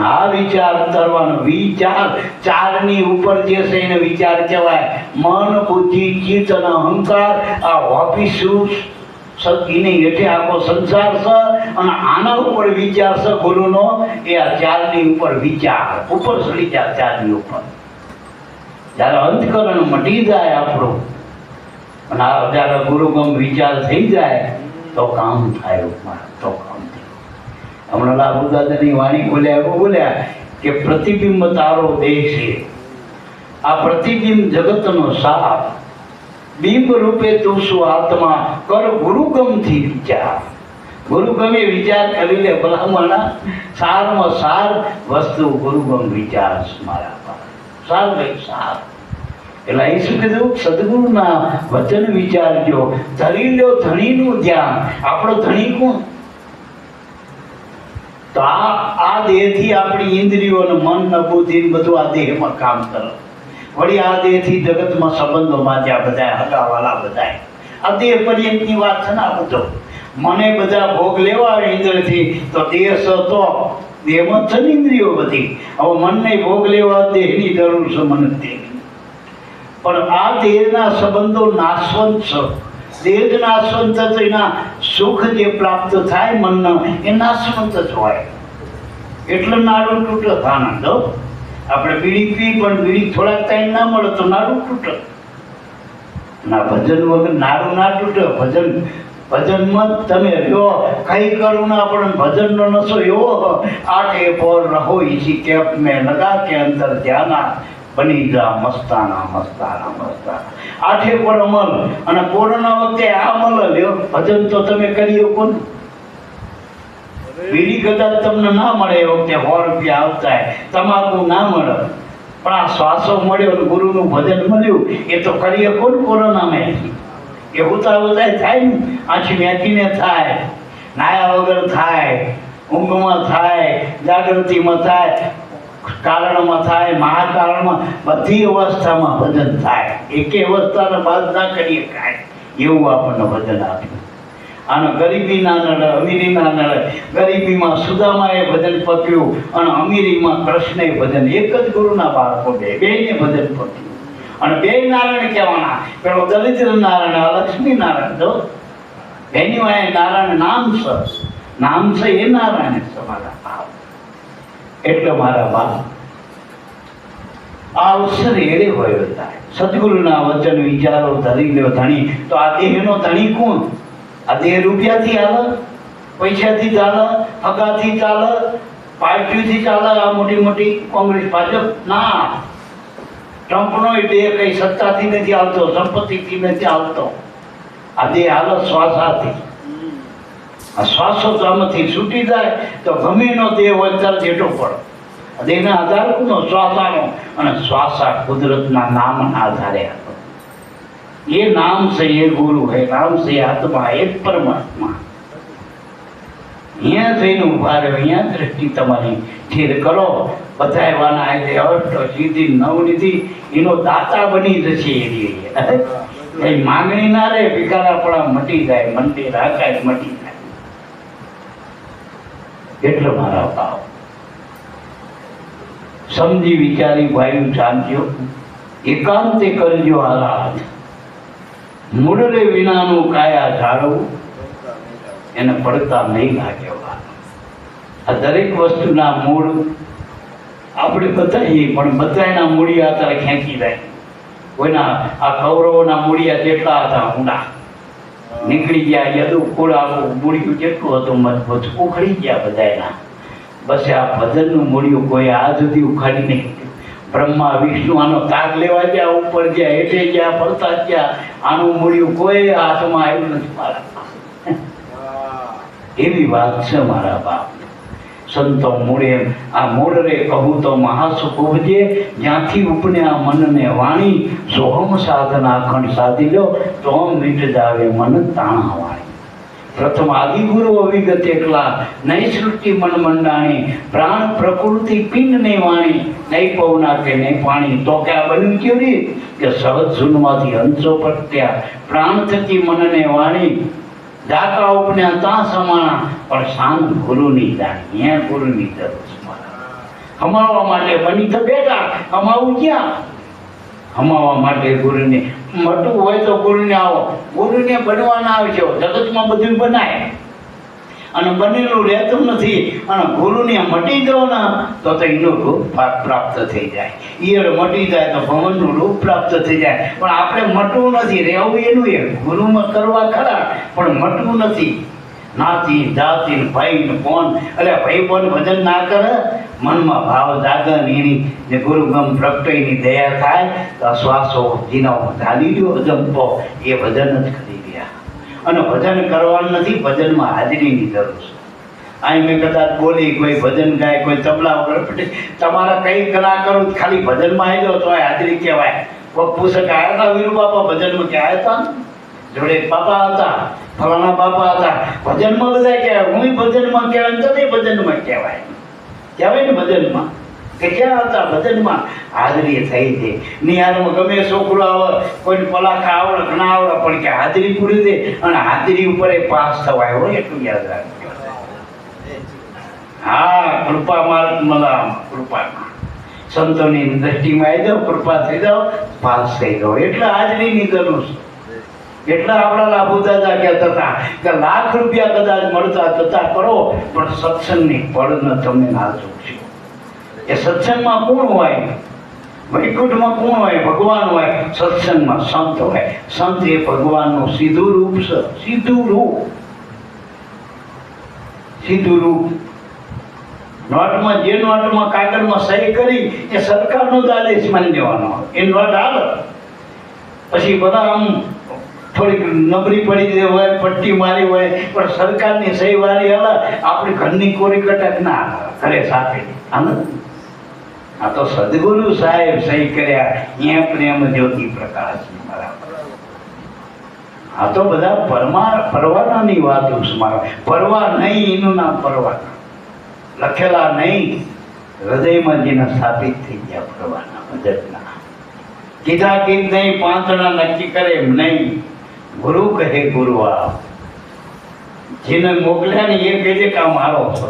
આ વિચાર કરવાનો વિચાર 4ની ઉપર જે છે એને વિચાર કહેવાય. મન, બુદ્ધિ, ચિત્ત અને અહંકાર. આ ઓફિસ એની હેઠે આખો સંસાર છે, અને આના ઉપર વિચાર છે ગુરુનો. એ આ 4ની ઉપર વિચાર ઉપર ચડી જાય. 4ની ઉપર જ્યારે અંતકરણ મટી જાય આપણું, અને આ જ્યારે ગુરુગમ વિચાર થઈ જાય તો કામ થાય. તો કામ થાય. હમણાં લાભુ દાદાની વાણી બોલ્યા એવું બોલ્યા કે પ્રતિબિંબ તારો દેહ છે. આ પ્રતિબિંબ જગતનો સાપ. બિંબ રૂપે તું શું આત્મા, કર ગુરુગમથી વિચાર. ગુરુગમે વિચાર કરી લે ભલામણા. સારમાં સાર વસ્તુ ગુરુગમ વિચાર મારા સાર ભાઈ સાર. એટલે અહીં શું કીધું? સદગુરુના વચન વિચારજો. ધરી લો ધણીનું ધ્યાન. આપણો ધણી કોણ? તો આ દેહથી આપણી ઇન્દ્રિયો, મન, બુદ્ધિ બધું આ દેહમાં કામ કરે. વળી આ દેહથી જગતમાં સંબંધો બાંધ્યા બધા, હગાવાલા બધા. આ દેહ પર્યંતની વાત છે ને આ બધો. મને બધા ભોગ લેવા આવે ઇન્દ્રથી તો દેહ તો દેહમાં છે ને ઇન્દ્રિયો બધી. હવે મનને ભોગ લેવા દેહની જરૂર છે, મને દેહની. પણ આ દેહના સંબંધો નાશવંત છે. દેહ જ નાશવંત તો એના સુખ જે પ્રાપ્ત થાય મનનો એ નાશવંત જ હોય. એટલે નાડું તૂટે આનંદ. આપણે બીડી પી પણ બીડી થોડાક ટાઈમ ના મળે તો નાડું તૂટે. ના ભજન વગર નાડું ના તૂટે. ભજનમાં તમે રહ્યો કઈ કરું ના પણ ભજનનો નશો એવો આઠે પર રહો ઇસી કેપ મેં લગા કે અંતર ધ્યાના બની જા મસ્તાના મસ્તાના મસ્તાના. આઠે પર અમલ. અને કોરોના વખતે આ અમલ લ્યો. ભજન તો તમે કરી શકો ને. બીડી કદાચ તમને ના મળે એ વખતે 100 રૂપિયા આવતા, તમાકુ ના મળે, પણ આ શ્વાસો મળ્યો, ગુરુનું ભજન મળ્યું, એ તો કરી શકો ને કોરોનામાં. એ ઉતાર થાય ને, આછી મેચીને થાય, નાયા વગર થાય, ઊંઘમાં થાય, જાગૃતિમાં થાય, કારણમાં થાય, મહાકારણમાં, બધી અવસ્થામાં ભજન થાય. એકે અવસ્થાને બાદ ના કરીએ કાંઈ. એવું આપણને ભજન આપ્યું. આને ગરીબી ના નડે, અમીરી ના નડે. ગરીબીમાં સુદામાએ ભજન પક્યું અને અમીરીમાં કૃષ્ણે ભજન. એક જ ગુરુના બાળકો બેયને ભજન પક્યું. અને બે નારાયણ કહેવાના. પેલો દરિદ્ર નારાયણ, લક્ષ્મી નારાયણ. જો બેની વાય નારાયણ નામ છે. નામ છે એ નારાયણ છે મારા બાપ. એટલે મારા બાપ આ અવસર એડે હોય થાય. સદગુરુના વચન વિચારો ધરી લ્યો ધણી. તો આ દેહનો ધણી કોણ? આ દેહ રૂપિયાથી ચાલે, પૈસાથી ચાલે, હગાથી ચાલે, પાર્ટીથી ચાલે? આ મોટી મોટી કોંગ્રેસ ભાજપ ના. ટ્રમ્પનો દેહ કઈ સત્તાથી નથી આવતો, સંપત્તિથી નથી આવતો. આ દેહ હાલો શ્વાસાથી. આ શ્વાસો આમાંથી છૂટી જાય તો ગમે એનો દેહ હોય ત્યારે જેટો પડે. દેહના આધાર કોનો? શ્વાસાનો. અને શ્વાસા કુદરતના નામના આધારે હતો. એ નામ છે એ ગુરુ હે, નામ છે આત્મા, એક પરમાત્મા. અહીંયા જઈને ઉભા રહ્યો, અહીંયા દ્રષ્ટિ તમારી સ્થિર કરો. બધા વાના એટલે અષ્ટ સિદ્ધિ નવનિધિ એનો દાતા બની જશે. એ માંગણી ના રહે, ભિખારાપણા મટી જાય, મંદિર આકાશ મટી જાય. એટલે મારા ભાવ સમજી વિચારી ભાઈ જાણજો. એકાંતે કરજો આરાધ. મૂળરે વિનાનું કાયા જાળવું, એને પડતા નહીં લાગે. આ દરેક વસ્તુના મૂળ આપણે બતાવીએ, પણ બધાના મૂળિયા અત્યારે ખેંચી જાય. કોઈના આ કૌરવોના મૂળિયા જેટલા હતા ઊંડા, નીકળી ગયા. યદુ કુળ આખું મૂળિયું જેટલું હતું મજબૂત, ઉખડી ગયા બધાના. બસ આ ભજનનું મૂળિયું કોઈ આ સુધી ઉખાડી નહીં. બ્રહ્મા વિષ્ણુ આનો તાગ લેવા ગયા, ઉપર ગયા, હેઠે ગયા, ફરતા ગયા. આનું મૂળિયું કોઈ હાથમાં આવ્યું નથી મારા. એવી વાત છે મારા બાપ. સંતો મૂળે આ મૂળ રે કહું તો મહાસુખ ઉપજે. જ્યાંથી ઉપને આ મનને વાણી, સોહમ સાધના અખંડ સાધી લો તો મીટ જાવે મન તાણા વાણી. પ્રથમ આદિગુરુ અવિગત એકલા, નહીં સૃષ્ટિ મન મંડાણી. પ્રાણ પ્રકૃતિ પિંડ ને વાણી, નહીં પવના કે નહીં પાણી. તો કે આ બન્યું કેવી કે સહજ શૂન્યમાંથી હંસો પ્રગટ્યા. પ્રાણ થકી મનને વાણી, દાતા ઉપન્યા તા સમાણા. પણ શાંત ગુરુની જાણી, અહીંયા ગુરુની જરૂર છે. હમાવવા માટે બની તો બેઠા, હમાવું ક્યાં? હમાવવા માટે ગુરુને મટવું હોય તો ગુરુને આવો. ગુરુને બનવાના આવજો. જગતમાં બધું બનાય અને બનેલું રહેતું નથી. અને ગુરુને મટી દો ને તો એનું રૂપ પ્રાપ્ત થઈ જાય. ઈયળ મટી જાય તો ભવનનું રૂપ પ્રાપ્ત થઈ જાય. પણ આપણે મટવું નથી, રહેવું એનું એ ગુરુમાં કરવા ખરા, પણ મટવું નથી. નાતી જાતિ ભાઈ ને કોણ, એટલે ભાઈ બોન ભજન ના કરે, મનમાં ભાવ જાગે એની જે ગુરુગમ પ્રગટઈની દયા થાય તો શ્વાસો જીનો ઢાલી લ્યો અજંપો એ ભજન જ કરી રહ્યા. અને ભજન કરવાનું નથી, ભજનમાં હાજરીની જરૂર છે. અહીં મેં કદાચ બોલી, કોઈ ભજન ગાય, કોઈ તબલા વગર, તમારા કંઈ ના કરું ખાલી ભજનમાં આવી જાઓ તો હાજરી કહેવાય. કોઈ પૂછે કે આવ્યા હતા વીરુ બાપા ભજનમાં? કે આવ્યા હતા જોડે બાપા હતા, ફલાણા બાપા હતા. ભજનમાં બધા કહેવાય. હું ભજનમાં કહેવાય તો તે ભજનમાં કહેવાય. કહેવાય ને ભજનમાં. કે ક્યાં હતા ભજનમાં? હાજરી થઈ છે. નિહારમાં ગમે છોકરો આવે, કોઈને પલાખા આવડે ના આવડે, પણ કે હાજરી પૂરી દે અને હાજરી ઉપર એ પાસ થવાય હોય એટલું યાદ રાખજો. હા, કૃપા માર્ગ મલામ, કૃપા સંતોની દ્રષ્ટિમાં આવી જાઓ, કૃપા થઈ જાઓ, પાસ થઈ જાઓ. એટલે હાજરીની જરૂર છે. એટલા આપણા લાભુ દાદા કહેતા હતા કે લાખ રૂપિયા કદાચ મળતા જતા કરો, પણ સત્સંગની પળને તમે ના ચૂકશો. એ સત્સંગમાં કોણ હોય? વૈકુંઠમાં કોણ હોય? ભગવાન હોય. સત્સંગમાં સંત હોય. સંત એ ભગવાનનું સીધું રૂપ છે. સીધું રૂપ, સીધું રૂપ. નોટમાં જે નોટમાં કાગળમાં સહી કરી એ સરકારનો જ આદેશ માની દેવાનો. એ નોટ આવે પછી બધા આમ થોડીક નબળી પડી હોય, પટ્ટી મારી હોય, પણ સરકારની સહી વાળી આવે. આપણી ઘરની કોરી કટક ના ઘરે સાથે આનંદ. આ તો સદગુરુ સાહેબ સહી કર્યા. અહીંયા પ્રેમ જ્યોતિ પ્રકાશ. આ તો બધા પરવાનાની વાતો છે. મારા પરવા નહીં, એનું નામ પરવાના. લખેલા નહીં, હૃદયમાં જેને સ્થાપિત થઈ ગયા પરવાના ભજનના. કીધા કીધ નહીં, પાંચણા નક્કી કરે એમ નહીં. ગુરુ કહે ગુરુ આપ. જેને મોકલ્યા ને એ કહી દે કે આ મારો છો.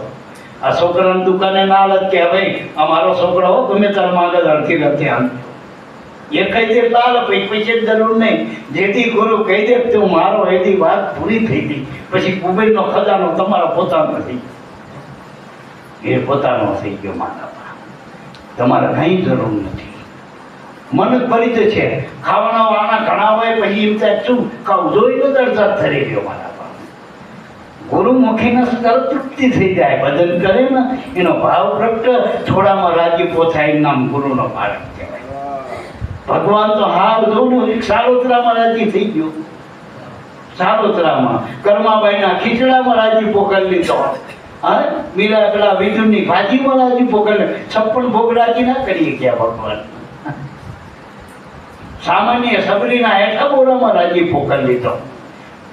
આ છોકરાની દુકાને ના લગ કે ભાઈ આ મારો છોકરો હો, ગમે તાર માગત અડધી નથી આમ એ કહી દે લાલ ભાઈ, પૈસે જરૂર નહીં. જેથી ગુરુ કહી દે તું મારો, એથી વાત પૂરી થઈ ગઈ. પછી કુબેરનો ખજાનો તમારો પોતાનો નથી, એ પોતાનો થઈ ગયો. માતા તમારે કઈ જરૂર નથી. મન જ પરિચય છે. ખાવાના વાળા ઘણા હોય, પછી એમ થાય શું ખાવું જોઈને દર્શાત થઈ ગયો. મારા ગુરુ મુખીને તૃપ્તિ થઈ જાય. ભજન કરે ને એનો ભાવ પ્રગટ, થોડામાં રાજીપો થાય. નામ ગુરુનો ભારત કહેવાય. ભગવાન તો હાવ જોડું એક સાલોતરામાં રાજી થઈ ગયો. સાલોતરામાં કર્માબાઈના ખીચડામાં રાજીપો કરી લીધો. હા, મીરા પેલા વિધુની ભાજીમાં રાજીપો કરી. 56 ભોગ રાજી ના કરીએ ગયા ભગવાન. સામાન્ય સબરીના હેઠા બોરામાં રાજીપો કરી લીધો.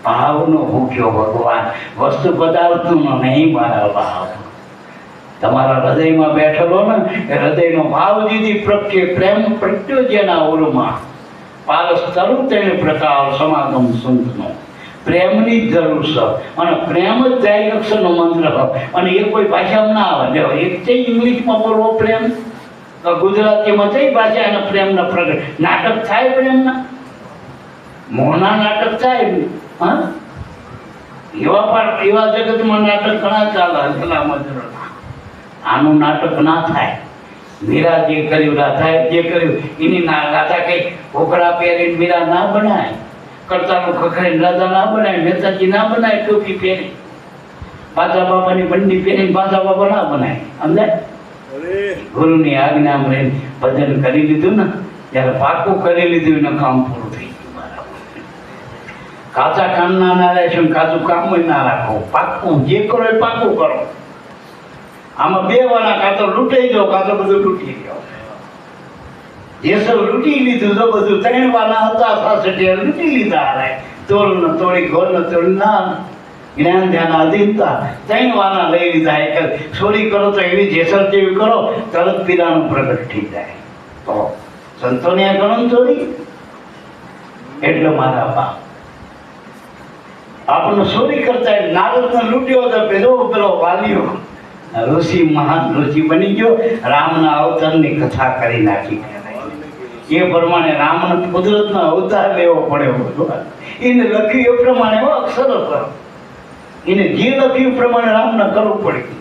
ભાવનો ભૂખ્યો ભગવાન, વસ્તુ પદાર્થનો નહીં. મારા ભાવ તમારા હૃદયમાં બેઠેલો ને, એ હૃદયનો ભાવ દીધી પ્રત્યે પ્રેમ પ્રત્યો જેના ઓરમાં પારસ તરુ તેને પ્રકાશ સમાગમ સંતનો. પ્રેમની જ જરૂર છે. અને પ્રેમ જ જાય અક્ષરનો મંત્ર. અને એ કોઈ ભાષામાં ના આવે. એક છે ઇંગ્લિશમાં બોલવો પ્રેમ, ગુજરાતીમાં કઈ ભાષા અને પ્રેમના પ્રગટ નાટક થાય. પ્રેમના મોહના નાટક થાય. હા, એવા જગતમાં નાટક ઘણા ચાલે. આનું નાટક ના થાય. મીરા જે કર્યું, રાધાએ જે કર્યું, એની રાધા કઈ ઘોઘરા પહેરીને મીરા ના બનાય. કરતાનું ખખડીને રાધા ના બનાય. મહેતાજી ના બનાય ટોપી પહેરી. બાજા બાબાની બંડી પહેરીને બાજા બાબા ના બનાય. સમજાય? ગુરુની આજ્ઞામાં રહીને ભજન કરી લીધું ને, ત્યારે પાકું કરી લીધું, એનું કામ પૂરું થઈ ગયું. કાચા કામ ના રહેશો, કાચું કામ ના રાખો. પાકું જે કરો એ પાકું કરો. આમાં બે વાળા કાં તો લૂંટાઈ જાઓ, કાં તો બધું લૂંટી જાઓ. જેસલ લૂંટી લીધું તો બધું. 3 વાળા હતા સાસઠે લૂંટી લીધા. તોલ ને તોડી, ગોળ ને તોડી ના, જ્ઞાન ધ્યાન આધીનતા 3 વાળા લઈ લીધા. એક ચોરી કરો તો એવી જેસલ જેવી કરો, તરત પીરાનું પ્રગટ થઈ જાય. તો સંતોને ગણન ચોરી. એટલે મારા બાપ આપણને ચોરી કરતા નારદને લૂંટ્યો તો પેલો વાલીઓ ઋષિ, મહાન ઋષિ બની ગયો. રામના અવતારની કથા કરી નાખી. એ પ્રમાણે રામને કુદરતનો અવતાર લેવો પડ્યો. એને લખ્યું એ પ્રમાણે અક્ષરો કરો. એને જે લખ્યું પ્રમાણે રામને કરવું પડ્યું.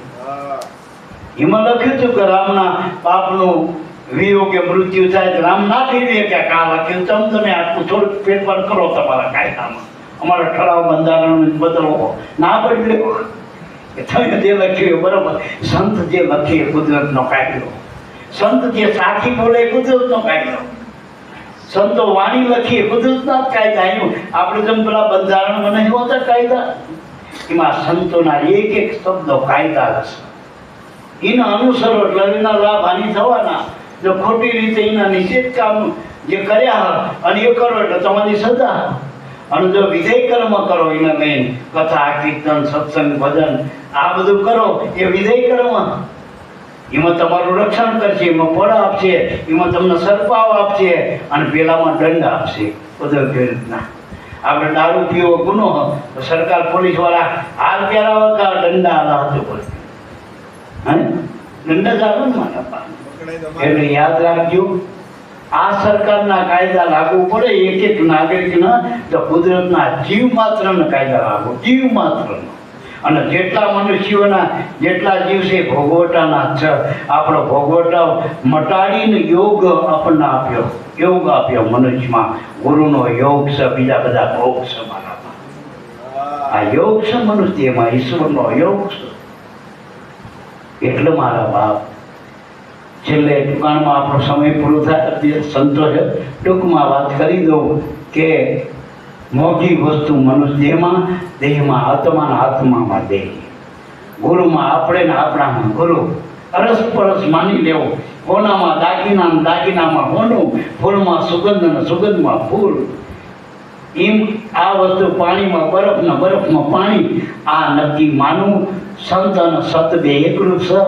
એમાં લખ્યું હતું કે રામના બાપનું વિયોગે મૃત્યુ થાય. રામ ના કહી દે કે કા લખ્યું તમે આટલું થોડુંક ફેરફાર કરો તમારા કાયદામાં, અમારા ઠરાવ બંધારણ બદલો. ના બદલ્યો. તમે જે લખ્યું બરોબર. સંત જે લખે એ કુદરતનો કાયદો. સંત જે સાખી બોલે એ કુદરતનો કાયદો. સંતો વાણી લખી એ કુદરતના જ કાયદા. આવ્યું આપણે જેમ પેલા બંધારણ બનાવ્યું હોતા કાયદા, એમાં સંતોના એક એક શબ્દો કાયદા હશે. એના અનુસરો એટલે એના લાભ હાનિ થવાના. જો ખોટી રીતે એના નિષેધ કામ જે કર્યા અને એ કરો એટલે તમારી સજા. અને જો વિધેય કર્મ કરો, એને લઈને કથા, કીર્તન, સત્સંગ, ભજન આ બધું કરો, એ વિધેય કર્મ. એમાં તમારું રક્ષણ કરશે, એમાં ફળ આપશે, એમાં તમને સરપાવ આપશે અને પેલામાં દંડ આપશે. બધું કેવી રીતના આપણે દારૂ પીવો ગુનો તો સરકાર પોલીસવાળા હાલ પહેરાવે કે દંડા હાલતું પડે, હે દંડ જ આવે ને મારા. એટલે યાદ રાખજો, આ સરકારના કાયદા લાગુ પડે એક એક નાગરિકના, તો કુદરતના જીવ માત્રના કાયદા લાગુ, જીવ માત્રના. અને જેટલા મનુષ્યોના જેટલા જીવ છે ભોગવટાના છે, આપણો ભોગવટા મટાડીને યોગ આપણને આપ્યો, યોગ આપ્યો મનુષ્યમાં. ગુરુનો યોગ છે, બીજા બધા ભોગ છે મારામાં. આ યોગ છે મનુષ્યમાં, ઈશ્વરનો યોગ છે. એટલે મારા બાપ છેલ્લે ટૂંકાણમાં આપણો સમય પૂરો થાય, સંતોષ ટૂંકમાં વાત કરી દઉં કે મોંઘી વસ્તુ મનુષ્ય દેહમાં આત્માના આત્મામાં દેહ. ગુરુમાં આપણે ને આપણામાં ગુરુ, અરસપરસ માની લેવું. હોનામાં દાગીના, દાગીનામાં હોનું, ફૂલમાં સુગંધ અને સુગંધમાં ફૂલ. એમ આ વસ્તુ પાણીમાં બરફ ને બરફમાં પાણી, આ નક્કી માનવું. સંત અને સત બે એકરૂપ છે.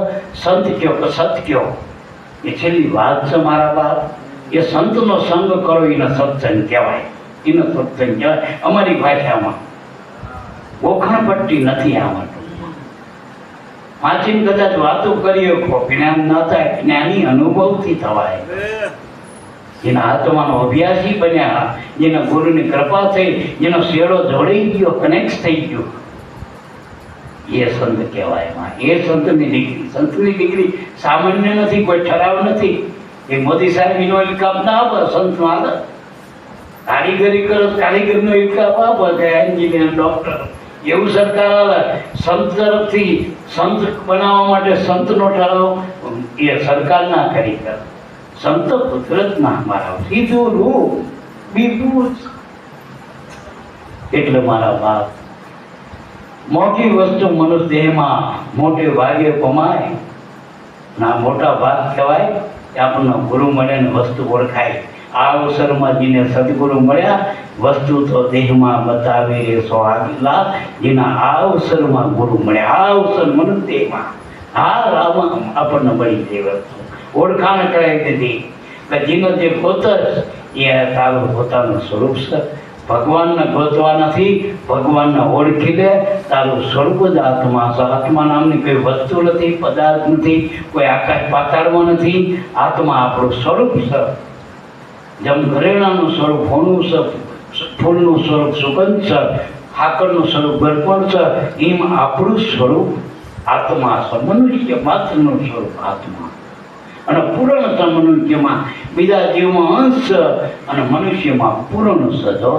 સંત કયો કે સત કયો, એ છેલ્લી વાત છે મારા બાપ. એ સંતનો સંગ કરો એને સત્સંગ કહેવાય, એનો સત્સંગ કહેવાય. અમારી ભાષામાં ઓખણ પટ્ટી નથી. આમાં વાંચીને કદાચ વાતો કરી શકો, જ્ઞાન ન થાય. જ્ઞાની અનુભવથી થવાય. જેના આત્માનો અભ્યાસી બન્યા, જેના ગુરુની કૃપા થઈ, જેનો શેડો જોડાઈ ગયો, કનેક્ટ થઈ ગયો, એ સંત કહેવાય. એ સંતની ડિગ્રી, સંતની ડિગ્રી સામાન્ય નથી, કોઈ ઠરાવ નથી. એ મોદી સાહેબ એનો ઇલકાબ ના આપે, સંત આગળ કારીગરી કરો, કારીગરનો ઇલકાબ આપે કે એન્જિનિયર, ડોક્ટર, એવું સરકાર આવે. સંત તરફથી સંત બનાવવા માટે સંતનો ઠરાવ એ સરકાર ના કરી કરે. સંત કુદરતના મારા સીધું રૂપ બીજું. એટલે મારા બાપ મોટી વસ્તુ મનુષ્ય દેહમાં મોટે ભાગે કમાય ના, મોટા ભાગ કહેવાય કે આપણને ગુરુ મળે ને વસ્તુ ઓળખાય. આ અવસરમાં જેને સદગુરુ મળ્યા, વસ્તુ તો દેહમાં બતાવે એ સો આગલા. જેના આ અવસરમાં ગુરુ મળ્યા, આ અવસર મનુષ્ય દેહમાં, આ રામ આપણને મળી તે વસ્તુ ઓળખાણ કરાવી દીધી કે જેનો જે પોતર એ તારું પોતાનું સ્વરૂપ છે. ભગવાનને ગોતવા નથી, ભગવાનને ઓળખી લે. તારું સ્વરૂપ જ આત્મા છે. આત્મા નામની કોઈ વસ્તુ નથી, પદાર્થ નથી, કોઈ આકાશ પાતાળમાં નથી. આત્મા આપણું સ્વરૂપ છે. જેમ ઘરેણાનું સ્વરૂપ હોનું છે, ફૂલનું સ્વરૂપ સુગંધ છે, હાકરનું સ્વરૂપ ગરપણ છે, એમ આપણું સ્વરૂપ આત્મા છે. મનુષ્ય માત્રનું સ્વરૂપ આત્મા. અને પૂર્ણ છે મનુષ્યમાં. બીજા જીવમાં અંશ અને મનુષ્યમાં પૂર્ણ છે. જો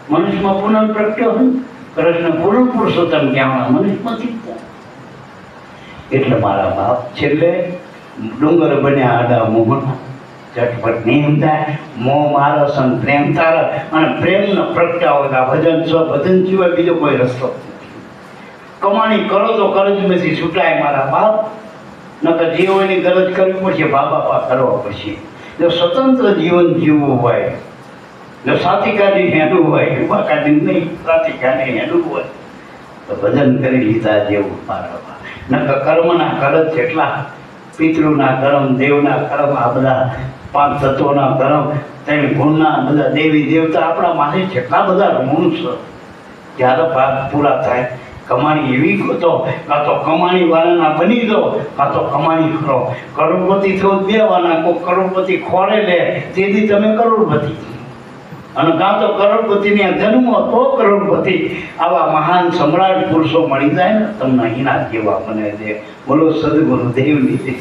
મનુષ્યમાં પૂર્ણ પ્રગટ્યો હોય, કૃષ્ણ પૂર્ણ પુરુષોત્તમ કહેવાના, મનુષ્યમાંથી. એટલે મારા બાપ છેલ્લે ડુંગર બન્યા આડા મોહન, ઝટપટ નહીં થાય. મોહ મારો સન પ્રેમ તારા. અને પ્રેમનો પ્રગટાવો આ ભજન છે. ભજન સિવાય બીજો કોઈ રસ્તો નથી. કમાણી કરો તો કરજમાંથી છૂટાય મારા બાપ. નકર જીવોની ગરજ કરવી પડશે, બાપા કરવા પડશે. જો સ્વતંત્ર જીવન જીવવું હોય, જો સાથી કાઢી હેડવું હોય, ઉભા કાઢી નહીં, સાથી કાઢી હેડવું હોય તો ભજન કરી લીધા જેવું મારા બાપ. નકર કર્મના કરજ જેટલા, પિતૃના કર્મ, દેવના કર્મ, આ બધા 5 તત્વોના કર્મ, 3 ગુણના બધા દેવી દેવતા આપણા માટે જેટલા બધા ગુણ છે. જ્યારે ભાગ પૂરા થાય, કમાણી એવી ગોતો, કાં તો કમાણી વાળાના બની દો, કાં તો કમાણી કરો. કરોડપતિ થયો દેવાના, કોઈ કરોડપતિ ખોરે લે તેથી તમે કરોડપતિ, અને કાં તો કરોડપતિને જન્મો તો કરોડપતિ. આવા મહાન સમ્રાટ પુરુષો મળી જાય ને તમને, એના જેવા મને દે. બોલો સદગુરુ દેવની.